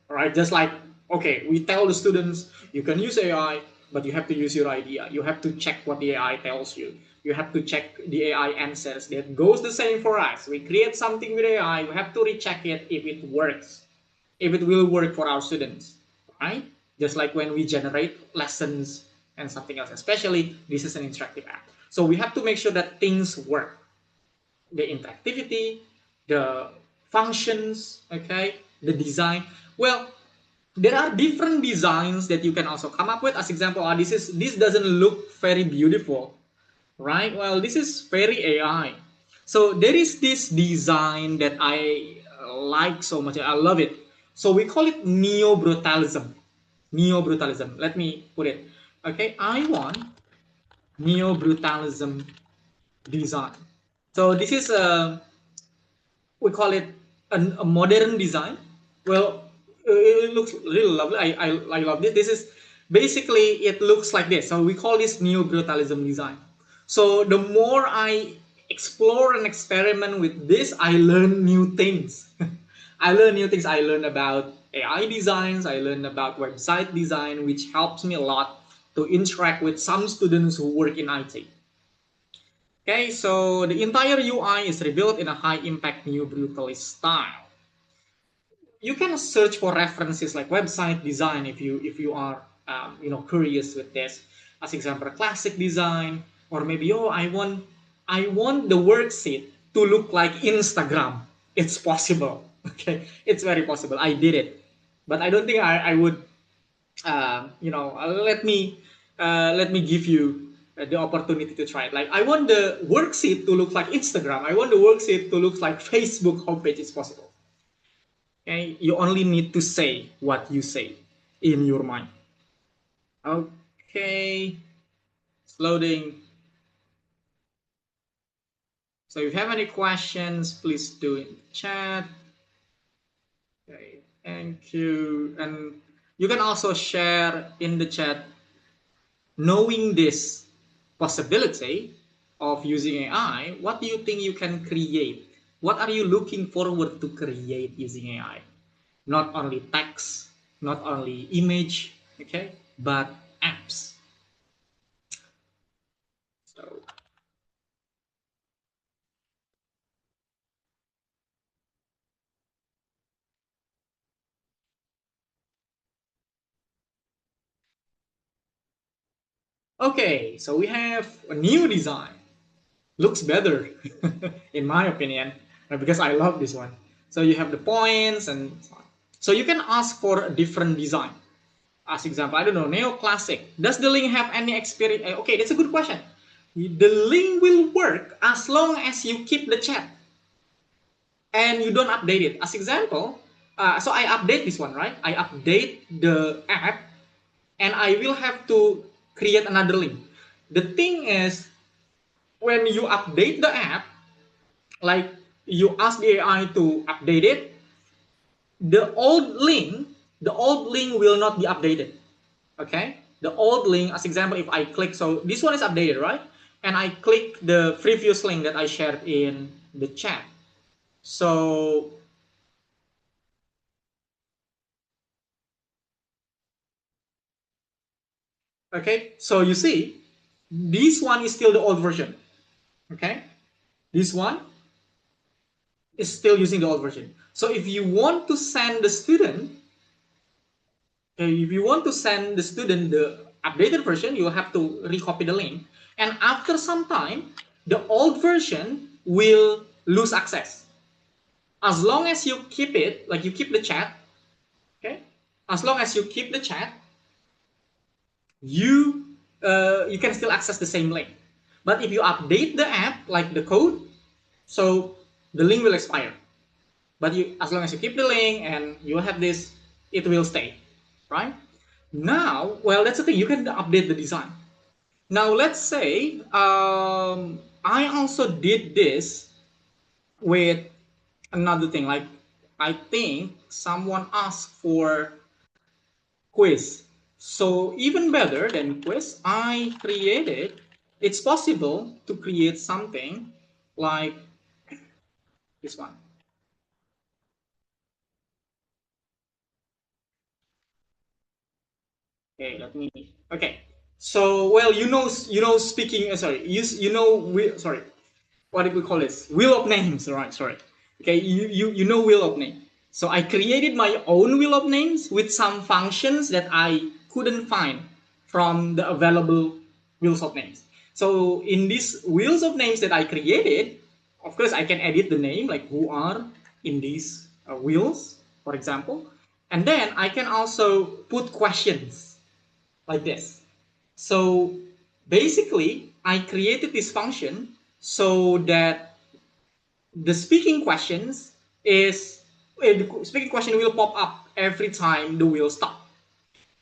All right, just like, okay, we tell the students, you can use AI, but you have to use your idea. You have to check what the AI tells you. You have to check the AI answers. That goes the same for us. We create something with AI, we have to recheck it if it works, if it will work for our students, right? Just like when we generate lessons and something else, especially this is an interactive app. So we have to make sure that things work. The interactivity, the functions, okay, the design. Well, there are different designs that you can also come up with. As example, this doesn't look very beautiful, right? Well, this is very AI. So there is this design that I like so much. I love it. So we call it neo-brutalism. Neo-brutalism. Let me put it. Okay, I want neo-brutalism design. So this is we call it a modern design. Well, it looks really lovely. I love this. This is basically, it looks like this. So we call this neo-brutalism design. So the more I explore and experiment with this, I learn new things. I learn new things. I learn about AI designs. I learn about website design, which helps me a lot to interact with some students who work in IT. Okay, so the entire UI is rebuilt in a high-impact neo-brutalist style. You can search for references like website design if you are curious with this. As example, classic design, or maybe I want the worksheet to look like Instagram. It's possible. Okay, it's very possible. I did it, but I don't think I would. Let me give you the opportunity to try it. Like, I want the worksheet to look like Instagram. I want the worksheet to look like Facebook homepage. It's possible. Okay, you only need to say what you say in your mind. Okay, it's loading. So if you have any questions, please do in the chat. Okay, thank you. And you can also share in the chat, knowing this possibility of using AI, what do you think you can create? What are you looking forward to create using AI? Not only text, not only image, okay, but apps. So, okay, so we have a new design. Looks better, in my opinion, because I love this one. So you have the points and so on. So you can ask for a different design. As example, I don't know, neoclassic. Does the link have any experience? Okay, that's a good question. The link will work as long as you keep the chat and you don't update it. As example, so I update this one, right? I update the app and I will have to create another link. The thing is, when you update the app, like you ask the AI to update it, the old link will not be updated. Okay, the old link, as example, if I click, so this one is updated, right? And I click the previous link that I shared in the chat. So okay, so you see, this one is still the old version. Okay, this one is still using the old version. So if you want to send the student, the updated version, you have to recopy the link. And after some time, the old version will lose access. As long as you keep it, like you keep the chat, okay? As long as you keep the chat, you can still access the same link. But if you update the app, like the code, so the link will expire. But as long as you keep the link and you have this, it will stay, right? Now, well, that's the thing. You can update the design. Now, let's say I also did this with another thing. Like, I think someone asked for quiz. So even better than quiz, I created, it's possible to create something like this one. Okay, let me, okay. So, well, speaking, sorry, what do we call this? Wheel of names, right? Sorry. Okay, you know wheel of name. So I created my own wheel of names with some functions that I couldn't find from the available wheels of names. So in these wheels of names that I created, of course, I can edit the name, like who are in these wheels, for example. And then I can also put questions like this. So basically, I created this function so that the speaking questions the speaking question will pop up every time the wheel stop.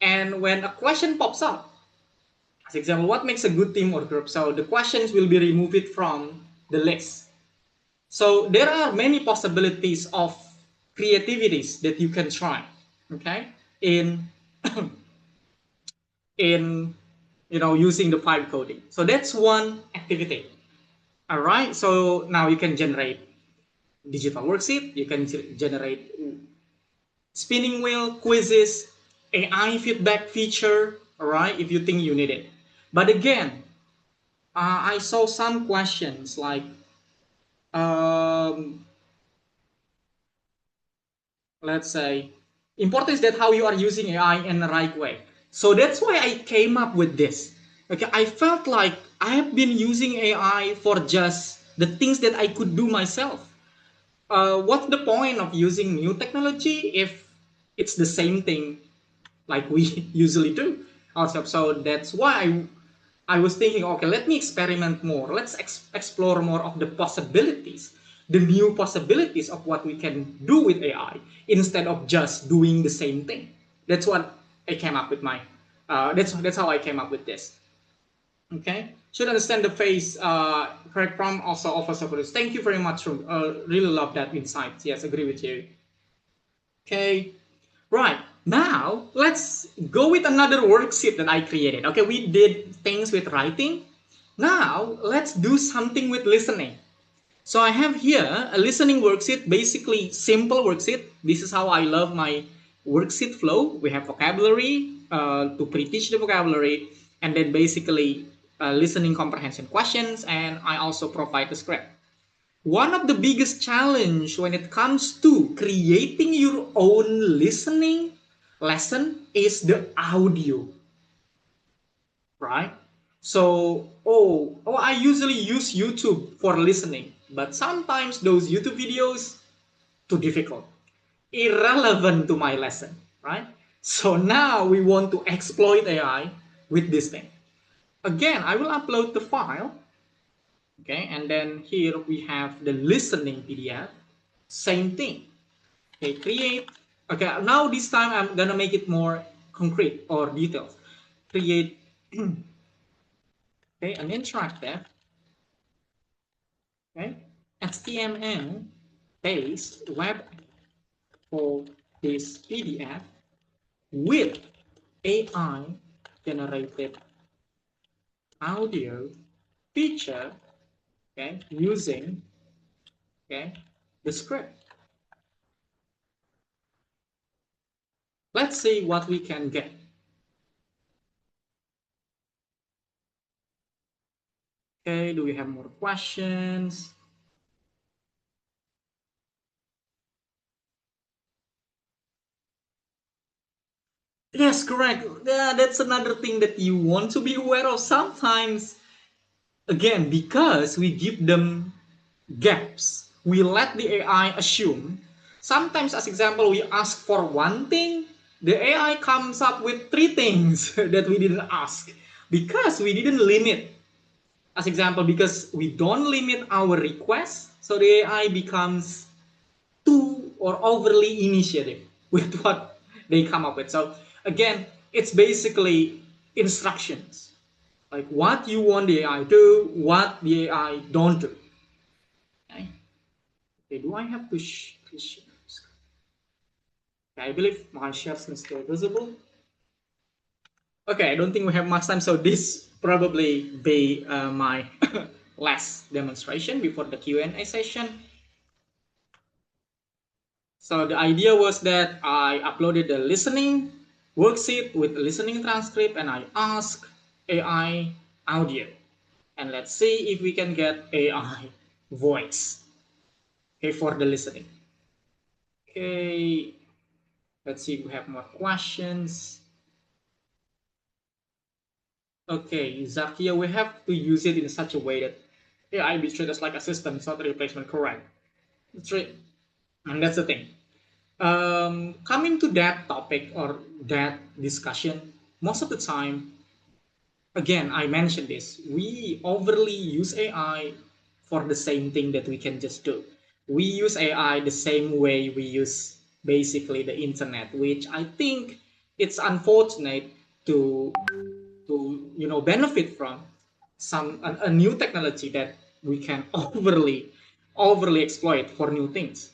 And when a question pops up, as example, what makes a good team or group? So the questions will be removed from the list. So there are many possibilities of creativities that you can try, okay, in in using the vibe coding. So that's one activity. All right. So now you can generate digital worksheet. You can generate spinning wheel, quizzes, AI feedback feature. All right, if you think you need it. But again, I saw some questions like, let's say, important is that how you are using AI in the right way. So that's why I came up with this. Okay, I felt like I have been using AI for just the things that I could do myself. What's the point of using new technology if it's the same thing like we usually do ourselves? So that's why I was thinking, okay, let me experiment more. Let's explore more of the possibilities, the new possibilities of what we can do with AI instead of just doing the same thing. That's what I came up with that's how I came up with this. Okay, should understand the face. Correct prompt also offers support. Thank you very much. Really love that insight. Yes, agree with you. Okay, right. Now let's go with another worksheet that I created. Okay, we did things with writing. Now let's do something with listening. So I have here a listening worksheet, basically simple worksheet. This is how I love my worksheet flow. We have vocabulary to pre-teach the vocabulary, and then basically listening comprehension questions, and I also provide the script. One of the biggest challenge when it comes to creating your own listening lesson is the audio, right? So, I usually use YouTube for listening, but sometimes those YouTube videos too difficult, irrelevant to my lesson, right? So now we want to exploit AI with this thing. Again, I will upload the file, okay, and then here we have the listening PDF, same thing. Okay, create, okay, now this time I'm gonna make it more concrete or detailed. Create, okay, an interactive Okay, HTML based web for this PDF with AI generated audio feature, okay, using, okay, the script. Let's see what we can get. Okay, do we have more questions? Yes, correct. Yeah, that's another thing that you want to be aware of. Sometimes, again, because we give them gaps, we let the AI assume. Sometimes, as example, we ask for one thing, the AI comes up with three things that we didn't ask because we didn't limit. As example, because we don't limit our request, so the AI becomes too or overly initiative with what they come up with. So again, it's basically instructions, like what you want the AI to do, what the AI don't do. Okay, okay, do I have to share? Okay, I believe my share is still visible. Okay, I don't think we have much time, so this probably be my last demonstration before the Q&A session. So the idea was that I uploaded the listening worksheet with listening transcript and I asked AI audio. And let's see if we can get AI voice, okay, for the listening. Okay, let's see if we have more questions. Okay, Zakia, we have to use it in such a way that AI be treated as like a system, it's not a replacement, correct? That's right. And that's the thing. Coming to that topic or that discussion, most of the time, again, I mentioned this, we overly use AI for the same thing that we can just do. We use AI the same way we use basically the internet, which I think it's unfortunate to benefit from a new technology that we can overly exploit for new things.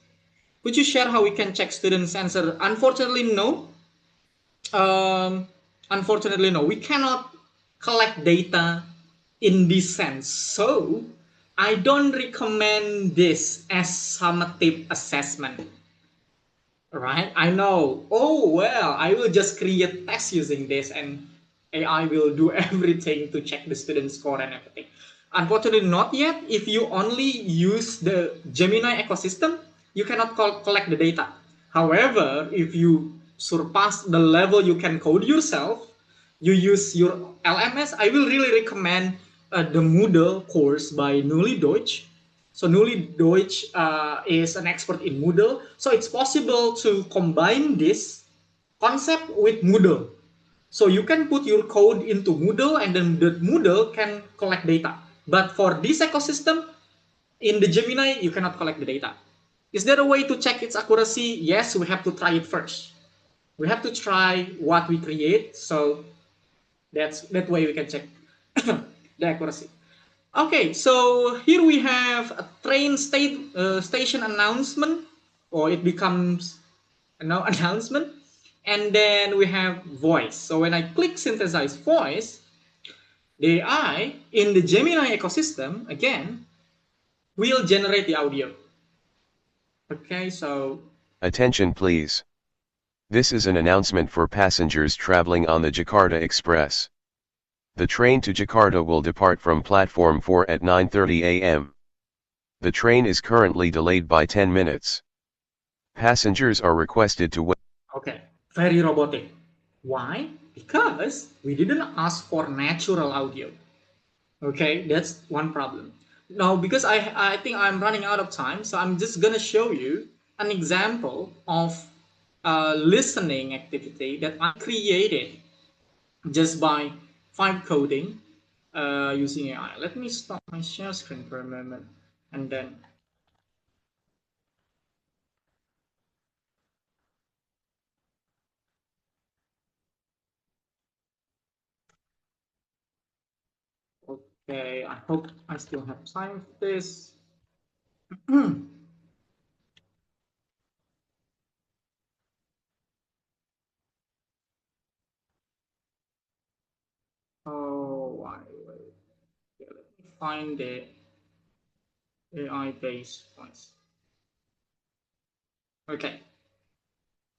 Could you share how we can check students' answer? Unfortunately, no. Um, Unfortunately, no. We cannot collect data in this sense. So, I don't recommend this as summative assessment. Right? I know. Oh, well, I will just create tests using this and AI will do everything to check the student score and everything. Unfortunately, not yet. If you only use the Gemini ecosystem, you cannot collect the data. However, if you surpass the level you can code yourself, you use your LMS, I will really recommend the Moodle course by Nuli Deutsch. So Nuli Deutsch is an expert in Moodle. So it's possible to combine this concept with Moodle. So you can put your code into Moodle and then the Moodle can collect data. But for this ecosystem, in the Gemini, you cannot collect the data. Is there a way to check its accuracy? Yes, we have to try it first. We have to try what we create. So that way we can check the accuracy. Okay, so here we have a train station announcement, or it becomes an announcement, and then we have voice. So when I click synthesize voice, the AI in the Gemini ecosystem again will generate the audio. Okay, so attention please. This is an announcement for passengers traveling on the Jakarta Express. The train to Jakarta will depart from platform 4 at 9:30 a.m. The train is currently delayed by 10 minutes. Passengers are requested to wait. okay, very robotic. Why? Because we didn't ask for natural audio. Okay, that's one problem. Now, because I think I'm running out of time, so I'm just gonna show you an example of a listening activity that I created just by vibe coding using AI. Let me stop my share screen for a moment, and then okay. I hope I still have time for this. Oh, wait. Okay, let me find the AI-based ones. Okay,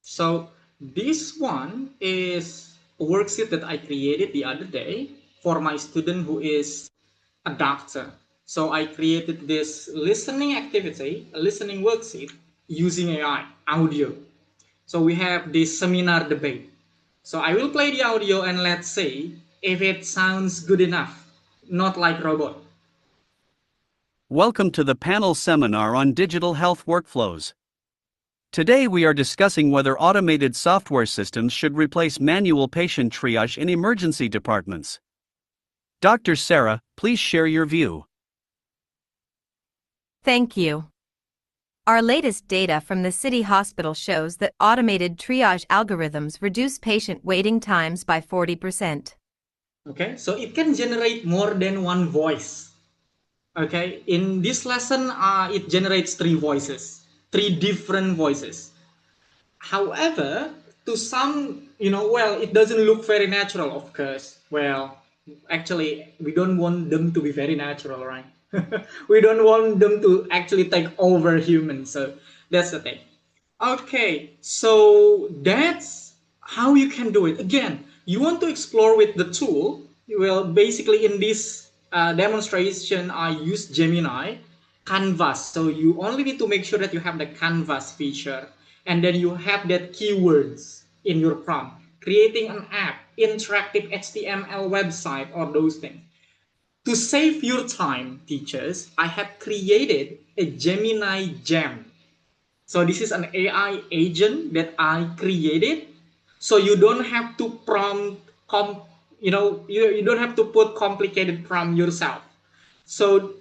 so this one is a worksheet that I created the other day for my student who is a doctor. So I created this listening activity, a listening worksheet using AI, audio. So we have this seminar debate. So I will play the audio and let's see if it sounds good enough, not like robot. Welcome to the panel seminar on digital health workflows. Today we are discussing whether automated software systems should replace manual patient triage in emergency departments. Dr. Sarah, please share your view. Thank you. Our latest data from the City Hospital shows that automated triage algorithms reduce patient waiting times by 40%. Okay, so it can generate more than one voice. Okay, in this lesson, it generates three different voices. However, to some, well, it doesn't look very natural, of course. Well, actually, we don't want them to be very natural, right? We don't want them to actually take over humans. So that's the thing. Okay, so that's how you can do it. Again, you want to explore with the tool. Well, basically in this demonstration, I use Gemini Canvas. So you only need to make sure that you have the Canvas feature and then you have that keywords in your prompt. Creating an app, interactive HTML website, or those things. To save your time, teachers, I have created a Gemini Gem. So this is an AI agent that I created. So you don't have to you don't have to put complicated prompt yourself. So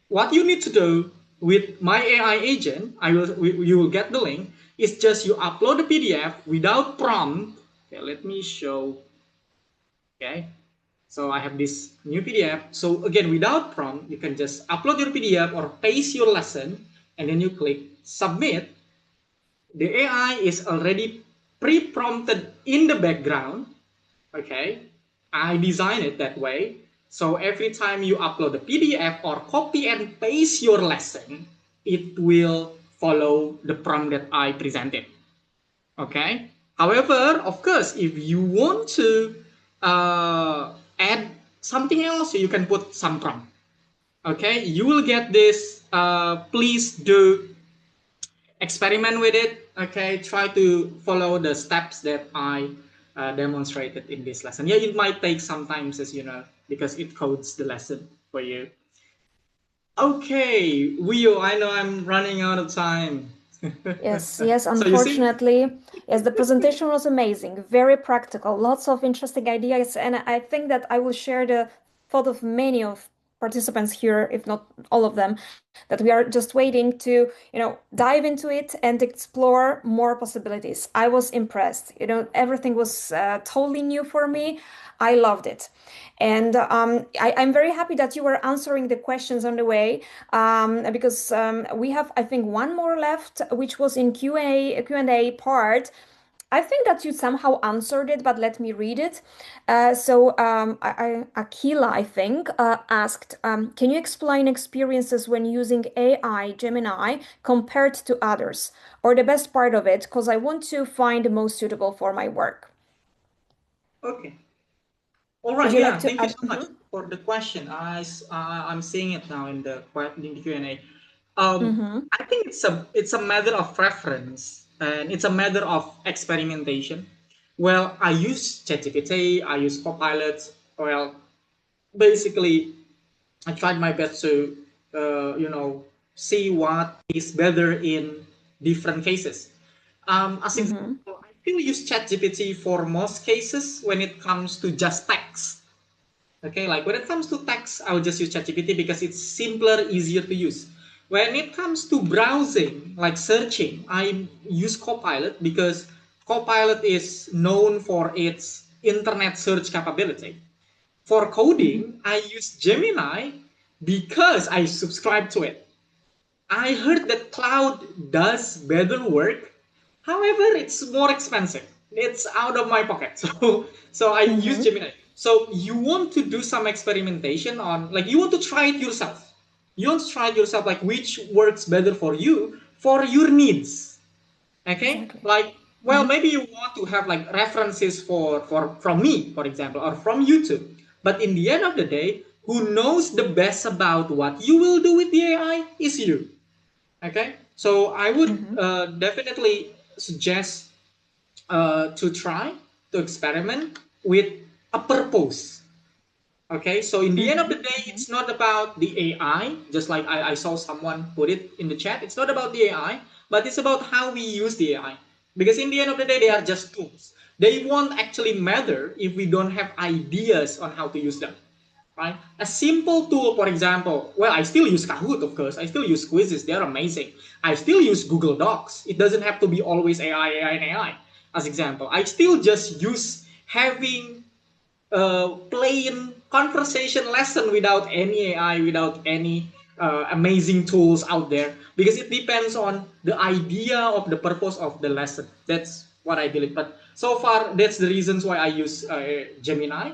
what you need to do with my AI agent, you will get the link, is just you upload the PDF without prompt. Okay, let me show. Okay. So I have this new PDF. So again, without prompt, you can just upload your PDF or paste your lesson and then you click submit. The AI is already pre-prompted in the background. Okay, I designed it that way. So every time you upload a PDF or copy and paste your lesson, it will follow the prompt that I presented. Okay. However, of course, if you want to add something else, you can put some prompt. Okay, you will get this. Please do experiment with it. Okay, try to follow the steps that I demonstrated in this lesson. Yeah, it might take some time, as you know, because it codes the lesson for you. Okay, Wio, I know I'm running out of time. Yes, unfortunately. Yes, the presentation was amazing, very practical, lots of interesting ideas, and I think that I will share the thought of many of participants here, if not all of them, that we are just waiting to, dive into it and explore more possibilities. I was impressed. Everything was totally new for me. I loved it. And I'm very happy that you were answering the questions on the way, because we have, I think, one more left, which was in Q&A part. I think that you somehow answered it, but let me read it. Akila, I think, asked, can you explain experiences when using AI Gemini compared to others, or the best part of it, because I want to find the most suitable for my work. Okay. All right. Yeah. Thank you so much for the question. I'm seeing it now in the Q&A. I think it's a matter of preference and it's a matter of experimentation. Well, I use ChatGPT, I use Copilot. Well, basically, I tried my best to see what is better in different cases. As example, I still use ChatGPT for most cases when it comes to just text. Okay, like when it comes to text, I will just use ChatGPT because it's simpler, easier to use. When it comes to browsing, like searching, I use Copilot because Copilot is known for its internet search capability. For coding, I use Gemini because I subscribe to it. I heard that cloud does better work. However, it's more expensive. It's out of my pocket. So I use Gemini. So you want to do some experimentation on, like, you want to try it yourself. You want to try it yourself, like which works better for you, for your needs. Okay? Exactly. Like, well, maybe you want to have like references for from me, for example, or from YouTube. But in the end of the day, who knows the best about what you will do with the AI is you. Okay, so I would definitely suggest to try to experiment with a purpose. Okay, so in the end of the day, it's not about the AI, just like I saw someone put it in the chat. It's not about the AI, but it's about how we use the AI. Because in the end of the day, they are just tools. They won't actually matter if we don't have ideas on how to use them. Right? A simple tool, for example, well, I still use Kahoot, of course. I still use quizzes. They're amazing. I still use Google Docs. It doesn't have to be always AI, AI, and AI. As example, I still just use having plain conversation lesson without any AI, without any amazing tools out there, because it depends on the idea of the purpose of the lesson. That's what I believe. But so far, that's the reasons why I use Gemini,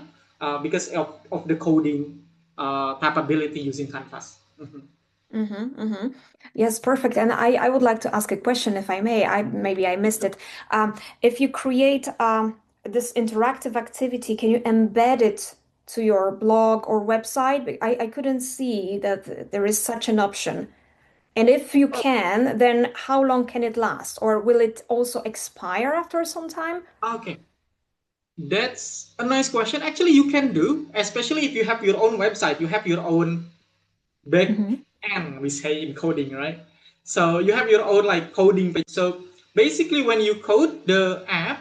because of the coding capability using Canvas. Yes, perfect. And I would like to ask a question, if I may. Maybe I missed it. If you create this interactive activity, can you embed it to your blog or website? I couldn't see that there is such an option. And if you can, then how long can it last? Or will it also expire after some time? Okay, that's a nice question. Actually, you can do, especially if you have your own website, you have your own back end, we say in coding, right? So you have your own like coding page. So basically, when you code the app,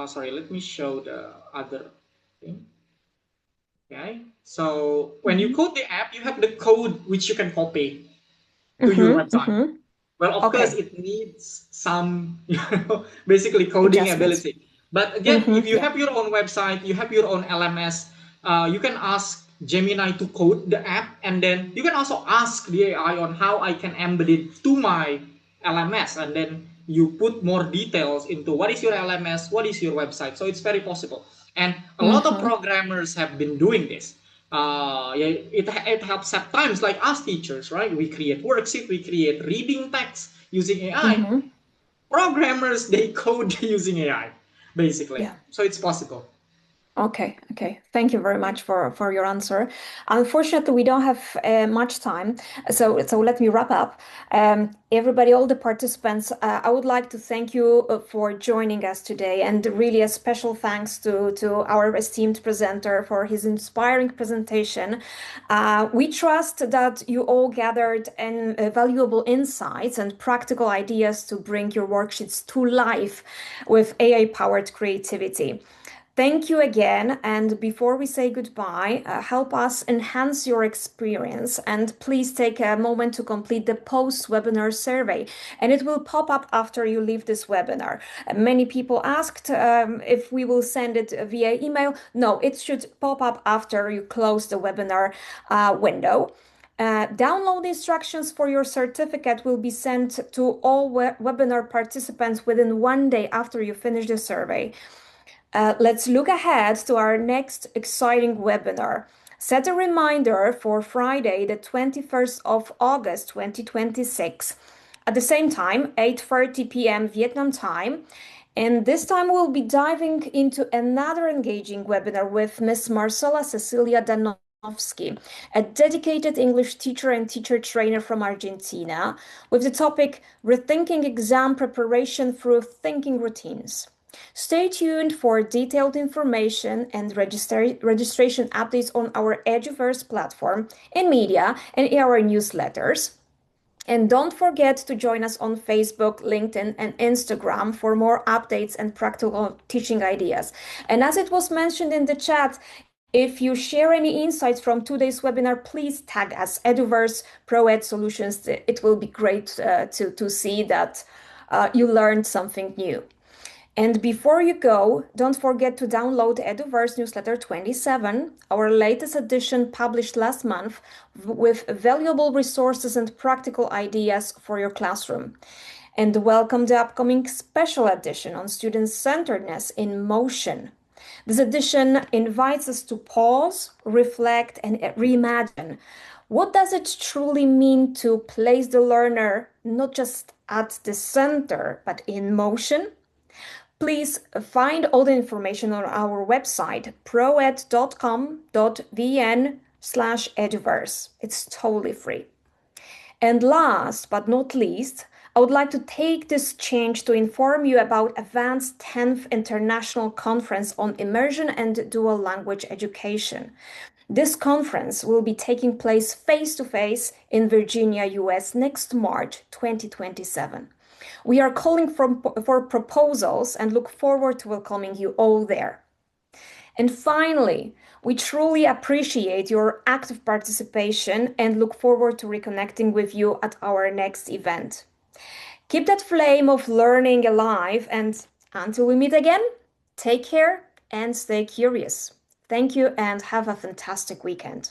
sorry, let me show the other thing. Okay, so when you code the app, you have the code which you can copy to your website. Well, of course, Okay. it needs some, basically coding Adjustments. ability. But again, if you Yeah. have your own website, you have your own LMS, you can ask Gemini to code the app, and then you can also ask the AI on how I can embed it to my LMS, and then you put more details into what is your LMS, what is your website. So it's very possible. And a lot of programmers have been doing this. Yeah, it helps at times, like us teachers, right? We create worksheet, we create reading text using AI. Programmers, they code using AI, basically. Yeah. So it's possible. Okay, okay. Thank you very much for your answer. Unfortunately, we don't have much time, so let me wrap up. Everybody, all the participants, I would like to thank you for joining us today, and really a special thanks to our esteemed presenter for his inspiring presentation. We trust that you all gathered valuable insights and practical ideas to bring your worksheets to life with AI-powered creativity. Thank you again. And before we say goodbye, help us enhance your experience. And please take a moment to complete the post-webinar survey. And it will pop up after you leave this webinar. Many people asked if we will send it via email. No, it should pop up after you close the webinar window. Download instructions for your certificate will be sent to all webinar participants within 1 day after you finish the survey. Let's look ahead to our next exciting webinar. Set a reminder for Friday, the 21st of August, 2026. At the same time, 8:30 p.m. Vietnam time. And this time we'll be diving into another engaging webinar with Miss Marcela Cecilia Danowski, a dedicated English teacher and teacher trainer from Argentina, with the topic Rethinking Exam Preparation Through Thinking Routines. Stay tuned for detailed information and registration updates on our EduVerse platform in media and in our newsletters. And don't forget to join us on Facebook, LinkedIn, and Instagram for more updates and practical teaching ideas. And as it was mentioned in the chat, if you share any insights from today's webinar, please tag us EduVerse ProEd Solutions. It will be great to see that you learned something new. And before you go, don't forget to download EduVerse Newsletter 27, our latest edition published last month with valuable resources and practical ideas for your classroom. And welcome the upcoming special edition on student-centeredness in motion. This edition invites us to pause, reflect, and reimagine. What does it truly mean to place the learner not just at the center, but in motion? Please find all the information on our website, proed.com.vn/eduverse. It's totally free. And last but not least, I would like to take this change to inform you about Advanced 10th International Conference on Immersion and Dual Language Education. This conference will be taking place face-to-face in Virginia, US next March 2027. We are calling for proposals and look forward to welcoming you all there. And finally, we truly appreciate your active participation and look forward to reconnecting with you at our next event. Keep that flame of learning alive, and until we meet again, take care and stay curious. Thank you and have a fantastic weekend.